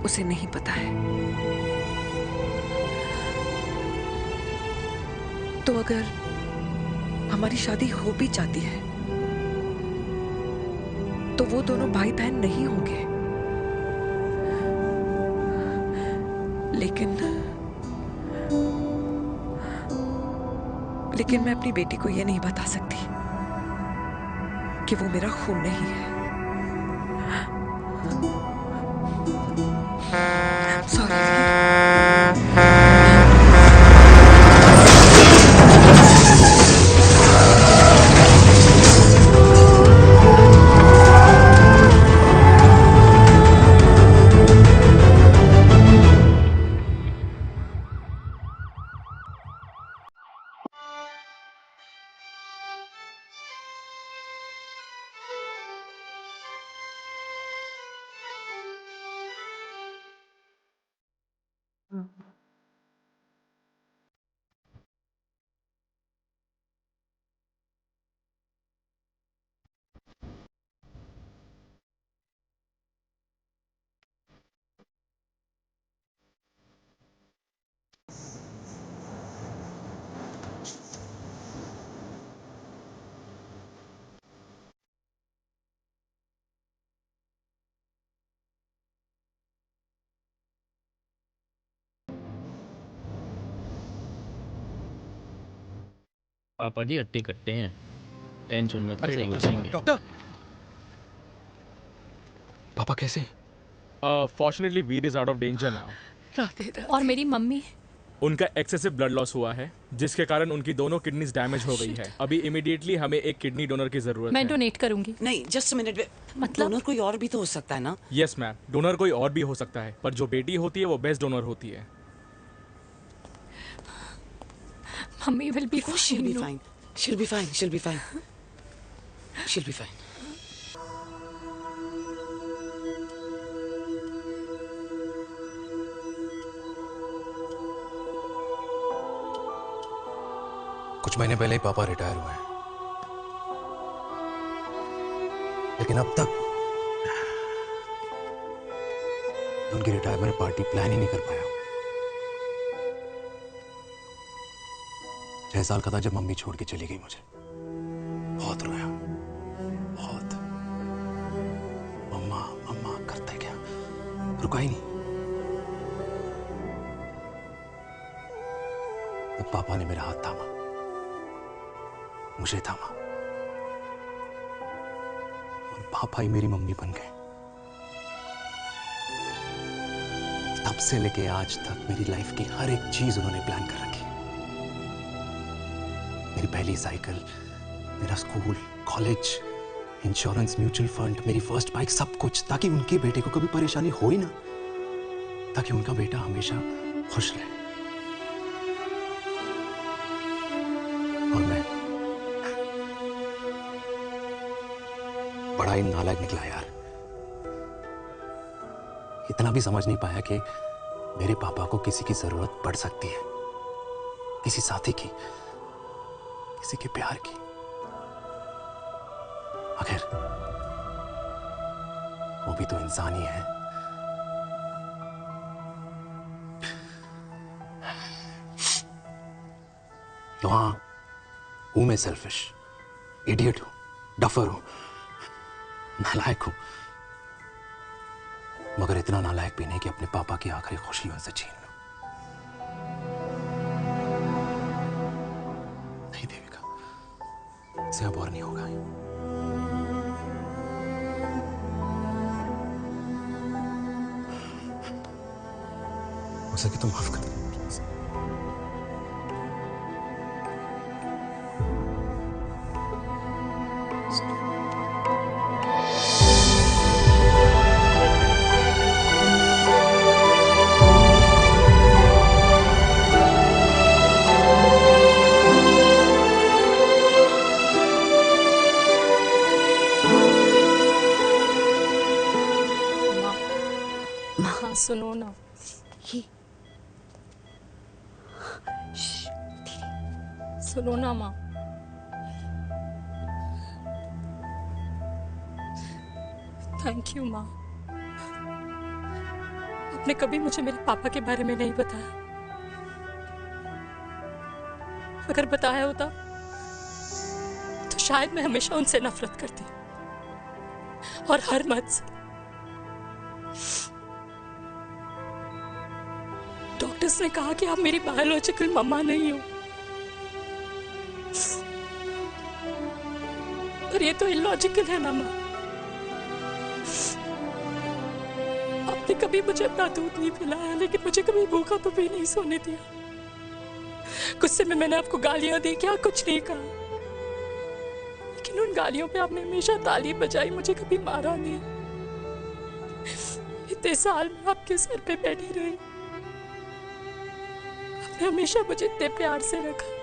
उसे नहीं पता है। तो अगर हमारी शादी हो भी जाती है तो वो दोनों भाई बहन नहीं होंगे। लेकिन मैं अपनी बेटी को ये नहीं बता सकती कि वो मेरा खून नहीं है। सॉरी। पापा जी हट्टे कट्टे हैं, टेंशन मत लो, सही हो जाएंगे। डॉक्टर, पापा कैसे? Fortunately, Veer is out of danger now. और मेरी मम्मी? उनका एक्सेसिव ब्लड लॉस हुआ है जिसके कारण उनकी दोनों किडनीज डैमेज हो गई है। अभी इमीडिएटली हमें एक किडनी डोनर की जरूरत है। मैं डोनेट करूंगी। नहीं, जस्ट अ मिनट। मतलब डोनर कोई और भी तो हो सकता है ना? यस मैम, डोनर कोई और भी हो सकता है, पर जो बेटी होती है वो बेस्ट डोनर होती है। Mummy will be fine. She'll be fine. She'll be fine. She'll be fine. She'll be fine. कुछ महीने पहले ही पापा रिटायर हुए हैं, लेकिन अब तक उनकी रिटायरमेंट पार्टी प्लान ही नहीं कर पाया। 6 साल का था जब मम्मी छोड़ के चली गई मुझे। बहुत रोया, बहुत। मम्मा मम्मा करते क्या, रुका ही नहीं। तब पापा ने मेरा हाथ थामा, मुझे थामा, और पापा ही मेरी मम्मी बन गए। तब से लेके आज तक मेरी लाइफ की हर एक चीज उन्होंने प्लान कर रखी। मेरी पहली साइकिल, मेरा school, college, insurance, mutual fund, मेरी फर्स्ट बाइक, सब कुछ, ताकि उनके बेटे को कभी परेशानी हो ही ना, ताकि उनका बेटा हमेशा खुश रहे। और मैं बड़ा ही नालायक निकला यार। इतना भी समझ नहीं पाया कि मेरे पापा को किसी की जरूरत पड़ सकती है, किसी साथी की, किसी के प्यार की। आखिर वो भी तो इंसान ही है। तो हाँ, हूं मैं सेल्फिश, इडियट हूं, डफर हूं, नालायक हूं, मगर इतना नालायक भी नहीं कि अपने पापा की आखिरी खुशी उनसे छीन लूं। नहीं देविका, इसे अब और नहीं होगा। हो सके तो माफ कर दो प्लीज। हाँ सुनो ना, सुनो ना माँ। थैंक यू माँ, आपने कभी मुझे मेरे पापा के बारे में नहीं बताया। अगर बताया होता तो शायद मैं हमेशा उनसे नफरत करती, और हर मत से। डॉक्टर्स ने कहा कि आप मेरी बायोलॉजिकल मम्मा नहीं हो, पर ये तो इलॉजिकल है ना माँ। आपने कभी मुझे अपना दूध नहीं पिलाया, लेकिन मुझे कभी भूखा तो भी नहीं सोने दिया। गुस्से में मैंने आपको गालियां दी, क्या कुछ नहीं कहा, लेकिन उन गालियों पे आपने हमेशा ताली बजाई, मुझे कभी मारा नहीं। इतने साल में आपके सर पे बैठी रही, आपने हमेशा मुझे इतने प्यार से रखा।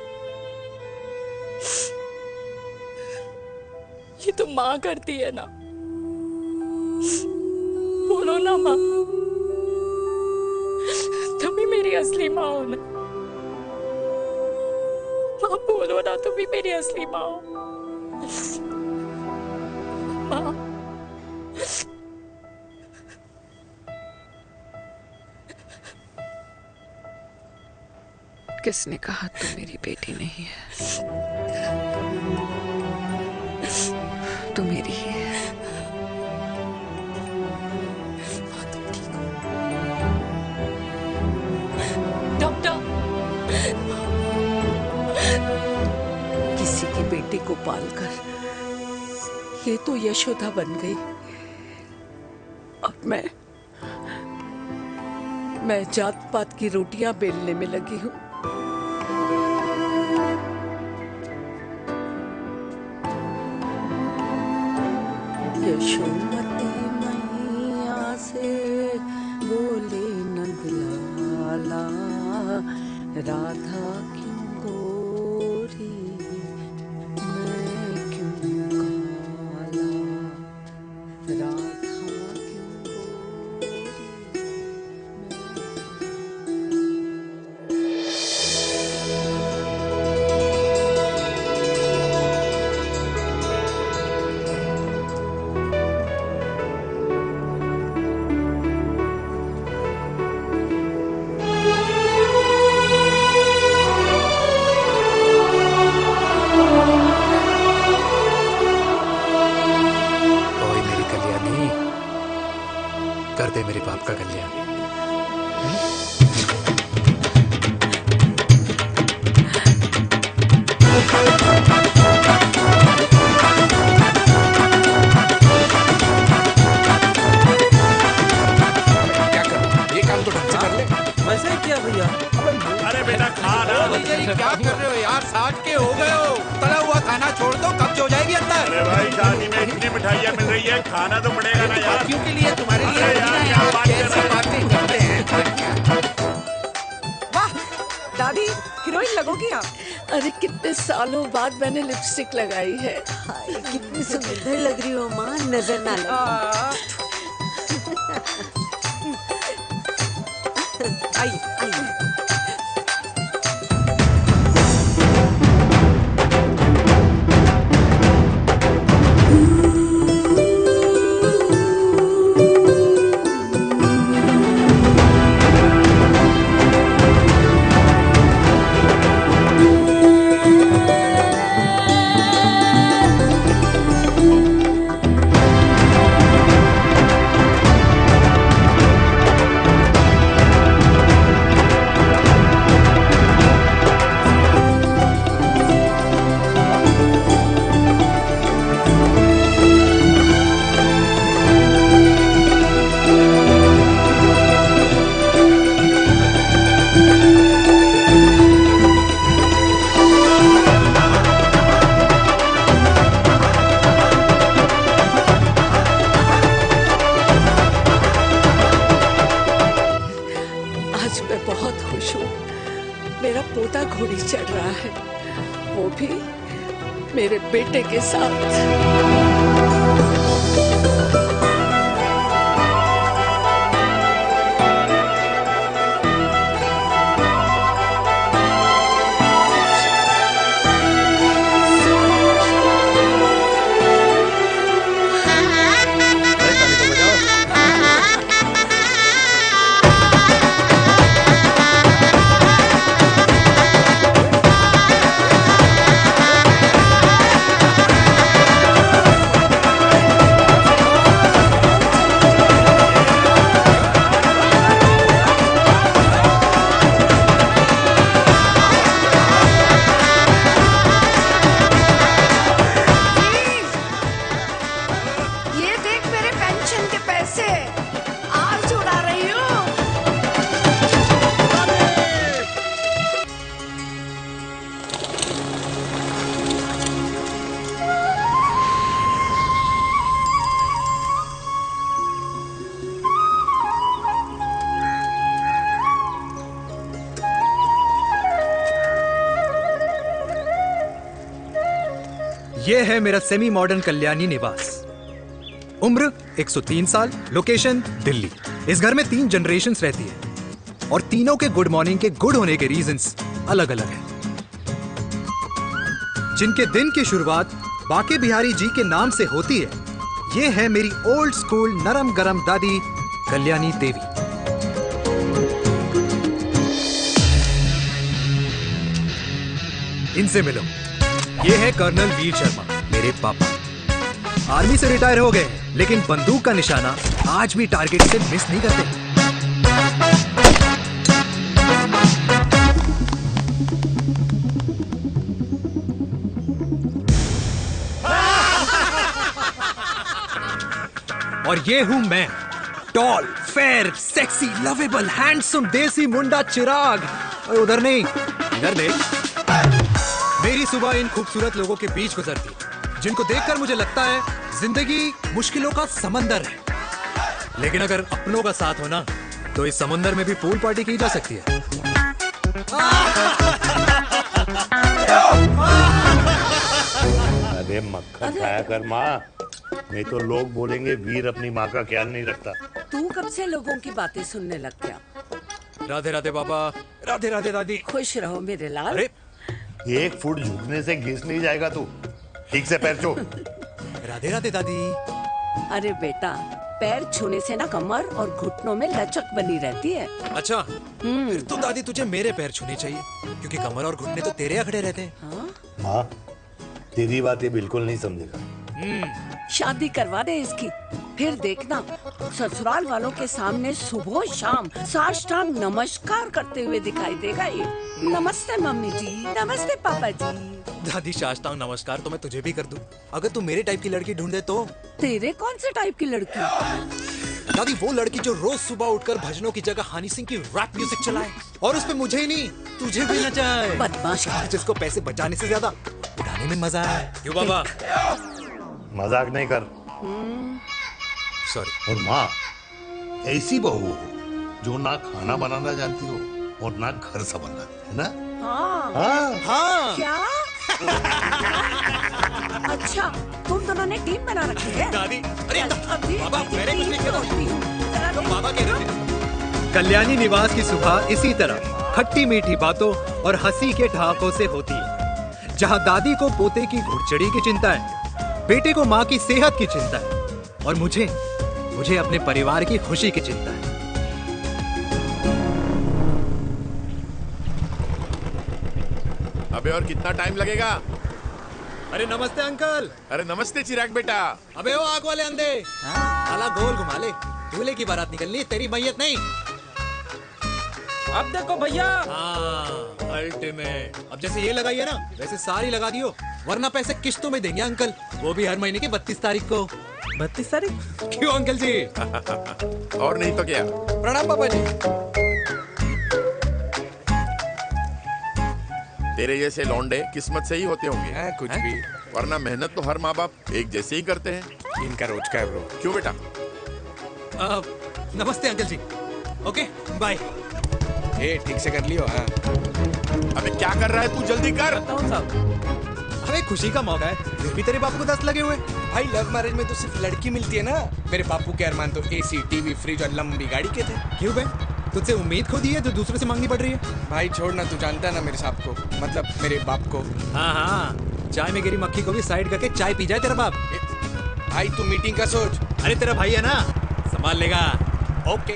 ये तो माँ करती है ना, बोलो ना माँ, तुम ही मेरी असली माँ हो ना। माँ बोलो ना, तुम ही मेरी असली माँ हो। माँ किसने कहा तू मेरी बेटी नहीं है? तू मेरी ही है। डॉक्टर, किसी की बेटी को पालकर ये तो यशोदा बन गई, और मैं जात पात की रोटियां बेलने में लगी हूँ। यशोमती मैया से बोले नंदलाला, राधा क्यों गोरी मैं क्यों काला, राधा कर दे मेरे बाप का कल्याण। क्या कर, ये काम तो ढंग से कर ले। वैसे क्या भैया? अरे बेटा खाना। क्या कर रहे हो यार? 60 के हो गए हो, तला हुआ खाना छोड़ दो, कब्ज हो जाएगी अंदर। अरे भाई शादी में इतनी मिठाइयाँ मिल रही है, खाना तो पड़ेगा ना यार। क्यों के लिए तुम्हारे लिए कैसी बातें करते हैं। वाह दादी, हीरोइन लगोगी आप। अरे कितने सालों बाद मैंने लिपस्टिक लगाई है। हाय कितनी सुंदर लग रही हो माँ, नजर ना लगे। आइए आइए। मेरा पोता घोड़ी चढ़ रहा है, वो भी मेरे बेटे के साथ। ये है मेरा सेमी मॉडर्न कल्याणी निवास। उम्र 103 साल, लोकेशन दिल्ली। इस घर में 3 जनरेशंस रहती है और तीनों के गुड मॉर्निंग के गुड होने के रीजंस अलग अलग हैं। जिनके दिन की शुरुआत बाके बिहारी जी के नाम से होती है, ये है मेरी ओल्ड स्कूल नरम गरम दादी कल्याणी देवी। इनसे मिलो। ये है कर्नल वीर शर्मा, मेरे पापा। आर्मी से रिटायर हो गए हैं, लेकिन बंदूक का निशाना आज भी टारगेट से मिस नहीं करते। और ये हूं मैं, tall, fair, sexy, lovable, handsome desi मुंडा चिराग। और उधर नहीं, इधर देख। मेरी सुबह इन खूबसूरत लोगों के बीच गुजरती, जिनको देखकर मुझे लगता है जिंदगी मुश्किलों का समंदर है, लेकिन अगर अपनों का साथ हो ना, तो इस समंदर में भी पूल पार्टी की जा सकती है। अरे मक्खन खाया कर माँ, नहीं तो लोग बोलेंगे वीर अपनी माँ का ख्याल नहीं रखता। तू कब से लोगों की बातें सुनने लग गया? राधे राधे बाबा, राधे राधे दादी। खुश रहो मेरे लाल। अरे 1 फुट झुकने से घिस नहीं जाएगा तू, ठीक से पैर छू। राधे राधे दादी। अरे बेटा, पैर छूने से ना कमर और घुटनों में लचक बनी रहती है। अच्छा, फिर तो दादी तुझे मेरे पैर छूने चाहिए, क्योंकि कमर और घुटने तो तेरे अखड़े रहते हैं। माँ, तेरी बात ये बिल्कुल नहीं समझेगा। शादी करवा दे इसकी, फिर देखना ससुराल वालों के सामने सुबह शाम साष्टांग नमस्कार करते हुए दिखाई देगा ये। नमस्ते मम्मी जी, नमस्ते पापा जी। दादी साष्टांग नमस्कार तो मैं तुझे भी कर दूं, अगर तू मेरे टाइप की लड़की ढूंढ दे तो। तेरे कौन से टाइप की लड़की? दादी वो लड़की जो रोज सुबह उठकर भजनों की जगह हनी सिंह की रैप म्यूजिक चलाए, और उसपे मुझे ही नहीं तुझे भी नचाए। बदमाश, जिसको पैसे बचाने से ज्यादा उड़ाने में मजा है। क्यों बाबा? मजाक नहीं कर। सॉरी। और माँ, ऐसी बहू हो जो ना खाना बनाना जानती हो और ना घर संभालना, है ना? हाँ। क्या? अच्छा, तुम दोनों ने टीम बना रखी है? दादी, अरे बाबा, मैंने कुछ नहीं किया। तो बाबा कह रहे थे। कल्याणी निवास की सुबह इसी तरह खट्टी मीठी बातों और हंसी के ठहाकों से होती है, जहां दादी को पोते की घुड़चड़ी की चिंता है, बेटे को माँ की सेहत की चिंता है, और मुझे अपने परिवार की खुशी की चिंता है। अबे और कितना टाइम लगेगा? अरे नमस्ते अंकल। अरे नमस्ते चिराग बेटा। अबे वो आग वाले अंधे, साला गोल घुमा ले, दूल्हे की बारात निकलनी, तेरी मैयत नहीं। अब देखो भैया। अल्टीमेट। अब जैसे ये लगाई है ना, वैसे सारी लगा दियो, वरना पैसे किस्तों में देंगे अंकल, वो भी हर महीने की 32 तारीख को। 32 तारीख? क्यों अंकल जी? और नहीं तो क्या। प्रणाम पापा जी। तेरे जैसे लौंडे किस्मत से ही होते होंगे। कुछ भी, वरना मेहनत तो हर माँ बाप एक जैसे ही करते हैं। इनका रोज का है ब्रो। क्यों बेटा? नमस्ते अंकल जी। Okay bye. ठीक से कर लियो। हाँ। अबे क्या कर रहा है तू, जल्दी कर। अबे खुशी का मौका है, फिर भी तेरे बापू को 10 लगे हुए। भाई लव मैरिज में तो सिर्फ लड़की मिलती है ना। मेरे बापू के अरमान तो एसी, टीवी, फ्रिज और लंबी गाड़ी के थे। क्यों बे? तुझसे उम्मीद खो दी है जो दूसरे से मांगनी पड़ रही है? भाई छोड़ना, तू जानता है ना मेरे साहब को, मतलब मेरे बाप को। हाँ, चाय में गिरी मक्खी को भी साइड करके चाय पी जाए तेरा बाप। भाई तू मीटिंग का सोच। अरे तेरा भाई है ना, संभाल लेगा। ओके।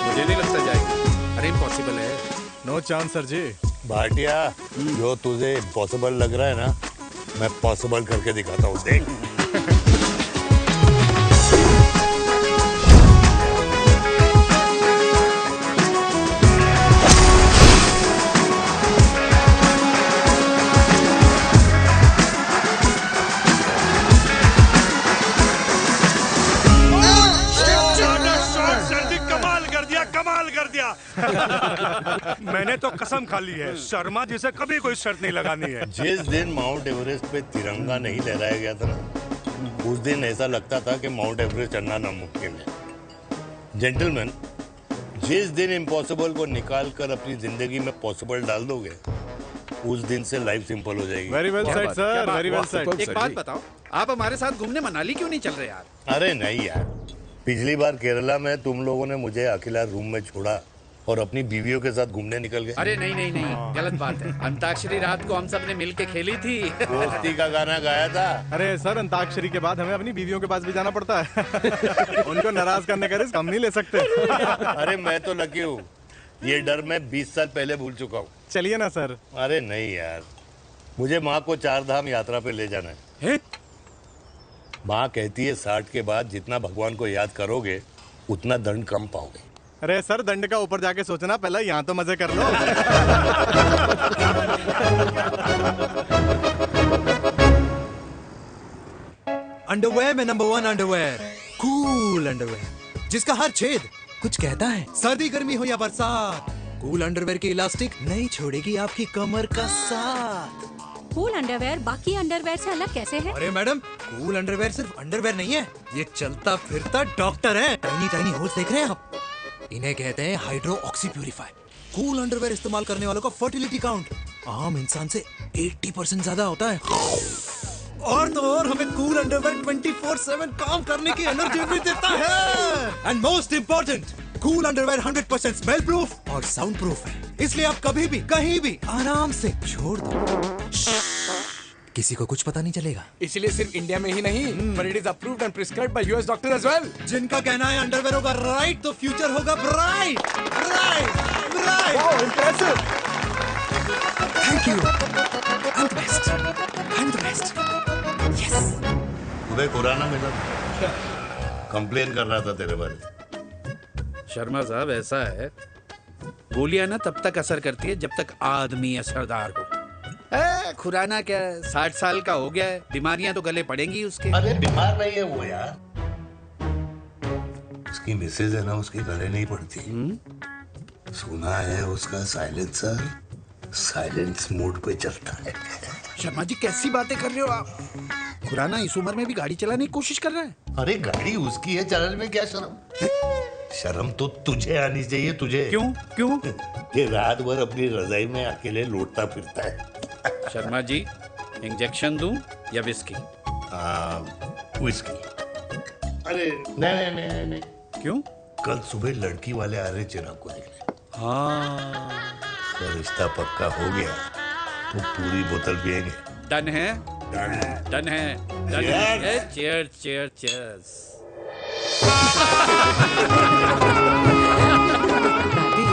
मुझे नहीं लगता जाएगी। अरे इम्पॉसिबल है। नो चांस सर जी। भाटिया, जो तुझे इम्पॉसिबल लग रहा है ना, मैं पॉसिबल करके दिखाता हूँ, देख। मैंने तो कसम खा ली है, शर्मा जी से कभी कोई शर्त नहीं लगानी है। जिस दिन माउंट एवरेस्ट पे तिरंगा नहीं लहराया गया था ना, उस दिन ऐसा लगता था कि माउंट एवरेस्ट चढ़ना नामुमकिन है। जेंटलमैन, जिस दिन इम्पॉसिबल को निकाल कर अपनी जिंदगी में पॉसिबल डाल दोगे, उस दिन से लाइफ सिंपल हो जाएगी। Very well said sir, very well said. एक बात बताओ, आप हमारे साथ घूमने मनाली क्यों नहीं चल रहे यार? अरे नहीं यार, पिछली बार केरला में तुम लोगों ने मुझे अकेला रूम में छोड़ा और अपनी बीवियों के साथ घूमने निकल गए। अरे नहीं नहीं नहीं, गलत बात है। अंताक्षरी रात को हम सब ने मिल के खेली थी। दोस्ती का गाना गाया था। अरे सर, अंताक्षरी के बाद हमें अपनी बीवियों के पास भी जाना पड़ता है। उनको नाराज करने का रिस्क हम नहीं ले सकते। अरे मैं तो लकी हूँ, ये डर मैं 20 साल पहले भूल चुका हूँ। चलिए ना सर। अरे नहीं यार, मुझे माँ को 4 धाम यात्रा पे ले जाना है। माँ कहती है 60 के बाद जितना भगवान को याद करोगे उतना दंड कम पाओगे। अरे सर, दंड का ऊपर जाके सोचना, पहले यहाँ तो मजे कर लो। अंडरवेयर में नंबर 1 अंडरवेयर, कूल अंडरवेयर, जिसका हर छेद कुछ कहता है। सर्दी गर्मी हो या बरसात, कूल अंडरवेयर की इलास्टिक नहीं छोड़ेगी आपकी कमर का साथ। कूल अंडरवेयर बाकी अंडरवेयर से अलग कैसे है? अरे मैडम, कूल अंडरवेयर सिर्फ अंडरवेयर नहीं है, ये चलता फिरता डॉक्टर है। टाइनी टाइनी होल्स देख रहे हैं आप? इन्हें कहते हैं hydro oxy purifier. Cool underwear इस्तेमाल करने वालों का फर्टिलिटी काउंट आम इंसान से 80% ज्यादा होता है। और तो और हमें कूल अंडरवेयर 24/7 काम करने की एनर्जी भी देता है। And most important, cool underwear 100% smell proof और साउंड प्रूफ है, इसलिए आप कभी भी कहीं भी आराम से छोड़ दो, किसी को कुछ पता नहीं चलेगा। इसीलिए सिर्फ इंडिया में ही नहीं, but it is approved and prescribed by US doctor as well. जिनका कहना है अंडरवेयर होगा राइट तो फ्यूचर होगा bright, bright, bright. Wow, impressive. Thank you. I'm the best. I'm the best. Yes. तुम्हें खुराना मिला, कंप्लेन कर रहा था तेरे बारे। शर्मा साहब, ऐसा है, गोलियां ना तब तक असर करती है जब तक आदमी असरदार हो। खुराना क्या 60 साल का हो गया है, बीमारियां तो गले पड़ेंगी उसके। अरे बीमार नहीं है वो यार, उसकी मिसेज है ना, उसके गले नहीं पड़ती। सुना है उसका साइलेंसर साइलेंस मोड पे चलता है। शर्मा जी, कैसी बातें कर रहे हो आप? खुराना इस उम्र में भी गाड़ी चलाने की कोशिश कर रहा है। अरे गाड़ी उसकी है, चलाने में क्या शर्म? शर्म तो तुझे आनी चाहिए, तुझे। क्यों? क्यों? ये रात भर अपनी रजाई में अकेले लौटता फिरता है। शर्मा जी, इंजेक्शन दूं या विस्की? विस्की। अरे नहीं नहीं नहीं नहीं। क्यों? कल सुबह लड़की वाले आ रहे चिराग को देखने। हाँ, तो रिश्ता पक्का हो गया तो पूरी बोतल पिएंगे। डन है? डन है, डन है, डन है। Cheers, cheers, cheers. दादी,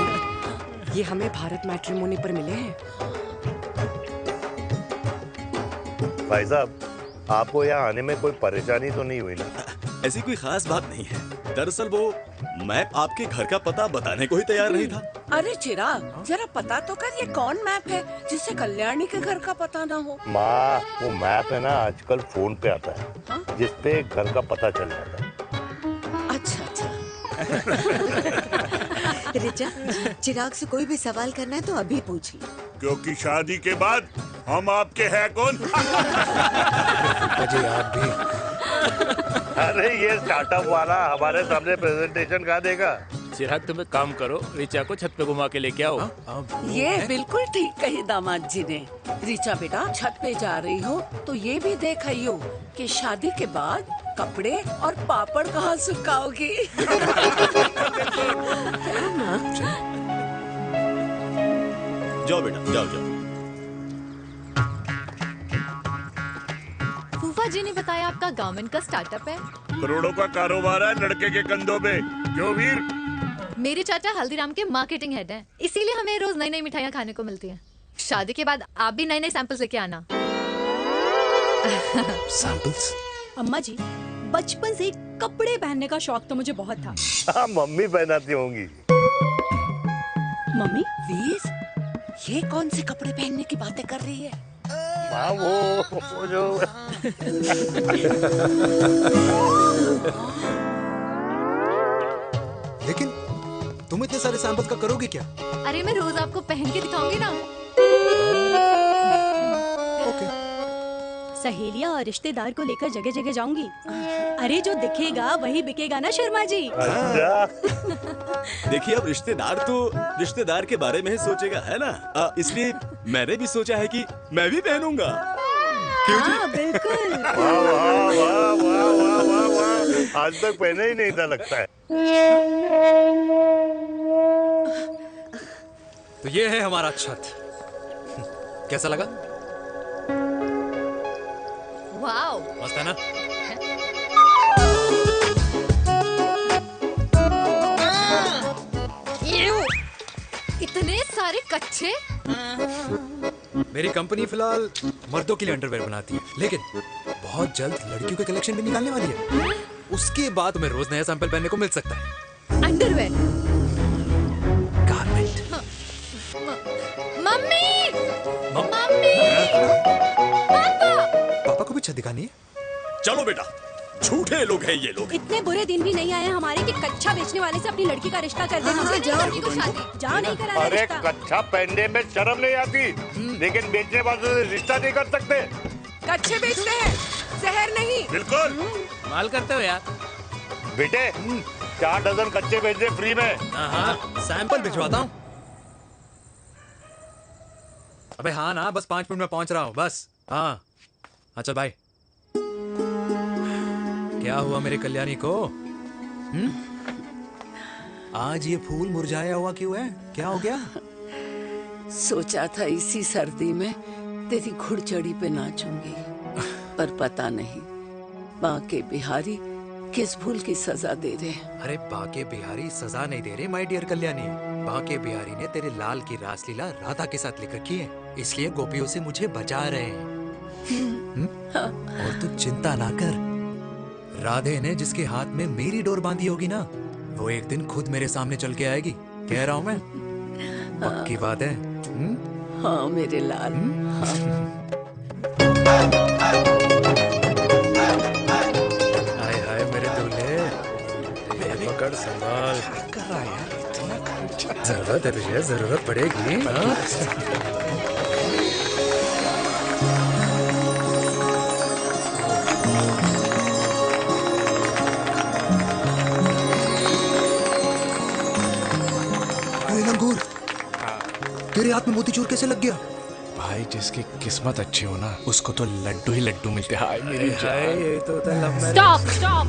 ये हमें भारत मैट्रिमोनी पर मिले हैं। भाई साहब, आपको यहाँ आने में कोई परेशानी तो नहीं हुई ना? ऐसी कोई खास बात नहीं है। दरअसल वो मैप आपके घर का पता बताने को ही तैयार नहीं था। अरे चिराग, जरा पता तो कर, ये कौन मैप है जिससे कल्याणी के घर का पता ना हो? माँ, वो मैप है ना आजकल फोन पे आता है, जिसपे घर का पता चल जाता है। अच्छा अच्छा। रिचा, चिराग से कोई भी सवाल करना है तो अभी पूछ लो, क्योंकि शादी के बाद हम आपके हैं कौन? अजय आप भी। अरे ये स्टार्टअप वाला हमारे सामने प्रेजेंटेशन कहाँ देगा? चिराग, तुम एक काम करो, रिचा को छत पे घुमा के लेके आओ। ये बिल्कुल ठीक कही दामाद जी ने। रिचा बेटा, छत पे जा रही हो तो ये भी देख आइयो कि शादी के बाद कपड़े और पापड़ कहाँ सुखाओगी। जाओ बेटा, जाओ जाओ। फूफा जी ने बताया आपका गारमेंट का स्टार्टअप है। करोड़ों का कारोबार है लड़के के कंधों पे। क्यों वीर? मेरे चाचा हल्दीराम के मार्केटिंग हेड हैं, इसीलिए हमें रोज नई नई मिठाइयाँ खाने को मिलती हैं। शादी के बाद आप भी नए नए सैंपल्स लेके आना। सैंपल्स? अम्मा जी, बचपन से ही कपड़े पहनने का शौक तो मुझे बहुत था। हाँ, मम्मी पहनाती होंगी। मम्मी? वीर, ये कौन से कपड़े पहनने की बातें कर रही है? माँ, वो जो लेकिन तुम इतने सारे सैंपल्स का करोगे क्या? अरे मैं रोज आपको पहन के दिखाऊंगी ना। सहेलियां और रिश्तेदार को लेकर जगह जगह जाऊंगी। अरे जो दिखेगा वही बिकेगा ना शर्मा जी। देखिए, अब रिश्तेदार तो रिश्तेदार के बारे में ही सोचेगा, है ना? इसलिए मैंने भी सोचा है कि मैं भी पहनूंगा। हाँ, बिल्कुल। वाह वाह वाह वाह वाह वाह वाह, आज तक पहने ही नहीं था लगता है। तो ये है हमारा छत, कैसा लगा? वाओ, मस्त है ना? इतने सारे कच्चे। मेरी कंपनी फिलहाल मर्दों के लिए अंडरवेयर बनाती है, लेकिन बहुत जल्द लड़कियों के कलेक्शन भी निकालने वाली है। उसके बाद तुम्हें रोज नया सैंपल पहनने को मिल सकता है। अंडरवेयर? गारमेंट। मम्मी, मम्मी, पापा। पापा को भी छत दिखानी है? चलो बेटा, झूठे लोग हैं ये लोग। इतने बुरे दिन भी नहीं आए हमारे कि कच्चा बेचने वाले से अपनी लड़की का रिश्ता कर दे। मुझे नहीं करनी कोई शादी, जहाँ नहीं करा अरे रिश्ता। कच्चा पहनने में शर्म नहीं आती, लेकिन बेचने वालों से रिश्ता नहीं कर सकते। कच्चे बेचते हैं, जहर नहीं। बिल्कुल माल करते हो यार। बेटे 4 डजन कच्चे बेच दे फ्री में। सैंपल भिजवाता हूँ। अबे हाँ ना, बस 5 मिनट में पहुंच रहा हूँ बस। हाँ अच्छा भाई। क्या हुआ मेरे कल्याणी को? आज ये फूल मुरझाया हुआ क्यों है? क्या हो गया? सोचा था इसी सर्दी में तेरी घुड़चड़ी पे नाचूंगी, पर पता नहीं बाके बिहारी किस भूल की सजा दे रहे हैं। अरे बाके बिहारी सजा नहीं दे रहे माय डियर कल्याणी। बाके बिहारी ने तेरे लाल की रासलीला राधा के साथ लिख रखी है, इसलिए गोपियों से मुझे बचा रहे हैं। और तू चिंता ना कर, राधे ने जिसके हाथ में मेरी डोर बांधी होगी ना, वो एक दिन खुद मेरे सामने चल के आएगी। कह रहा हूँ मैं, पक्की बात है। हाँ मेरे लाल। हाय हाय मेरे दूल्हे, ये पकड़ संभाल। कर रहा है यार, इतना खर्चा। जरूरत है तुझे, जरूरत पड़ेगी। लंगूर, तेरे हाथ में मोतीचूर कैसे लग गया? भाई जिसकी किस्मत अच्छी हो ना, उसको तो लड्डू ही लड्डू मिलते हैं। हाय मेरी हाय, ये तो होता है लव मैरिज। स्टॉप स्टॉप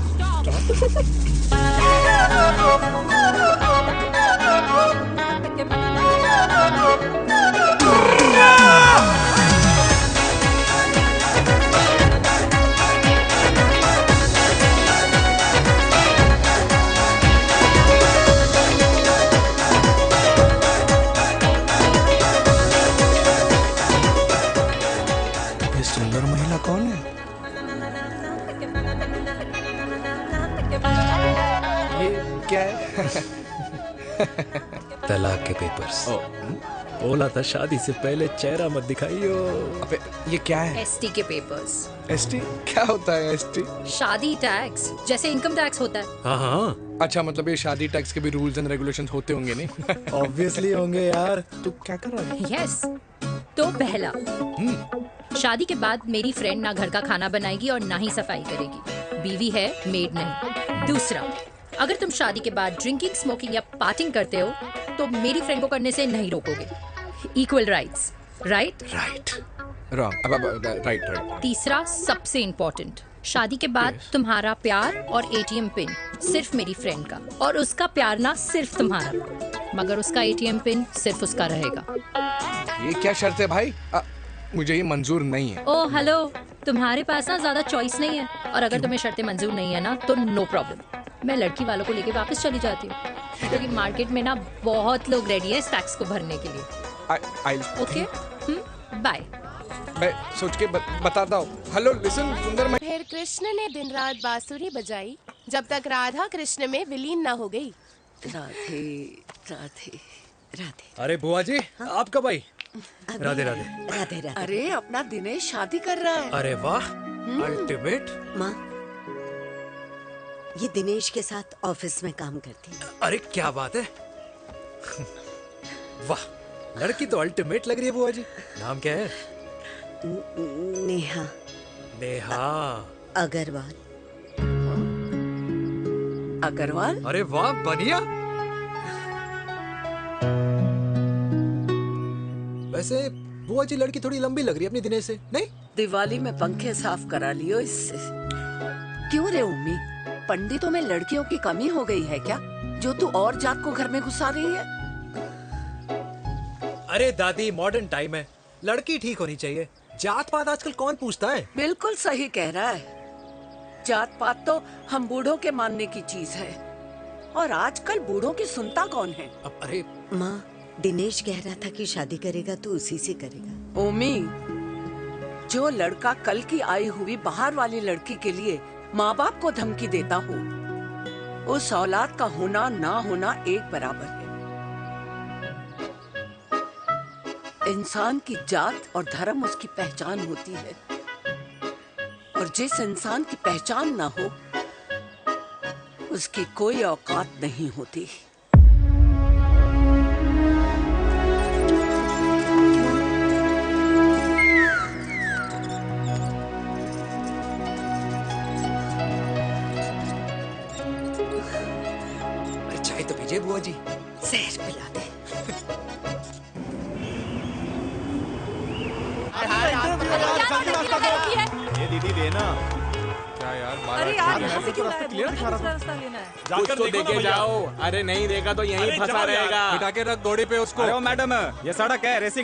ये सुंदर महिला कौन है? ये क्या है? तलाक के पेपर्स। बोला था शादी से पहले चेहरा मत दिखाइयो। अबे ये क्या है? एसटी के पेपर्स। एसटी क्या होता है? एसटी शादी टैक्स, जैसे इनकम टैक्स होता है। हाँ हाँ। अच्छा मतलब ये शादी टैक्स के भी रूल्स एंड रेगुलेशंस होते होंगे नहीं? ऑब्वियसली होंगे यार। तू क्या कर रहा है? यस। तो पहला, शादी के बाद मेरी फ्रेंड ना घर का खाना बनाएगी और ना ही सफाई करेगी, बीवी है मेड नहीं। दूसरा, अगर तुम शादी के बाद ड्रिंकिंग, स्मोकिंग या पार्टिंग करते हो तो मेरी फ्रेंड को करने से नहीं रोकोगे। Equal rights, right? Right. Wrong. अब राइट राइट। तीसरा, सबसे इम्पोर्टेंट, शादी के बाद तुम्हारा प्यार और एटीएम पिन सिर्फ मेरी फ्रेंड का, और उसका प्यार ना सिर्फ तुम्हारा, मगर उसका एटीएम पिन सिर्फ उसका रहेगा। ये क्या शर्त है भाई? मुझे ये मंजूर नहीं है। ओ हेलो, तुम्हारे पास ना ज्यादा चॉइस नहीं है, और अगर तुम्हें शर्तें मंजूर नहीं है ना तो नो प्रॉब्लम, मैं लड़की वालों को लेके वापस चली जाती हूँ, क्योंकि मार्केट में ना बहुत लोग रेडी है इस टैक्स को भरने के लिए। Okay bye. मैं सोच के बताता हूँ। हेलो लिसन सुंदर। फिर कृष्ण ने दिन रात बांसुरी बजाई जब तक राधा कृष्ण में विलीन न हो गई। राधे राधे राधे। अरे बुआ जी, आप कब आई? राधे राधे। राधे राधे। अरे अपना दिनेश शादी कर रहा है। अरे वाह, अल्टीमेट। माँ, ये दिनेश के साथ ऑफिस में काम करती है। अरे क्या बात है। वाह, लड़की तो अल्टीमेट लग रही है बुआ जी। नाम क्या है? नेहा। नेहा अग्रवाल। अग्रवाल? अरे वाह, बढ़िया। वैसे बुआ जी लड़की थोड़ी लंबी लग रही है अपनी दिनेश से, नहीं? दिवाली में पंखे साफ करा लियो इससे। क्यों रे उम्मी, पंडितों में लड़कियों की कमी हो गई है क्या, जो तू और जात को घर में घुसा रही है? अरे दादी, मॉडर्न टाइम है, लड़की ठीक होनी चाहिए। जात पात आजकल कौन पूछता है? बिल्कुल सही कह रहा है। जात पात तो हम बूढ़ों के मानने की चीज है, और आजकल बूढ़ों की सुनता कौन है? अरे माँ, दिनेश कह रहा था कि शादी करेगा तो उसी से करेगा। ओमी, जो लड़का कल की आई हुई बाहर वाली लड़की के लिए माँ बाप को धमकी देता हो, उस औलाद का होना ना होना एक बराबर है। इंसान की जात और धर्म उसकी पहचान होती है, और जिस इंसान की पहचान ना हो उसकी कोई औकात नहीं होती। चाय तो भेजिए बुआ जी। जहर पिला दे। ये दीदी देना। क्या यार अरे यार बारह यहाँ से क्यों रास्ता आए? क्लियर दिखा रहा दूसरा था। रास्ता लेना है। कुछ तो देखे जाओ। अरे नहीं देखा तो यहीं अरे फंसा जाओ यार। रहेगा। बिठा के रख घोड़े पे उसको। अरे वो मैडम, ये सड़क है, रेसिंग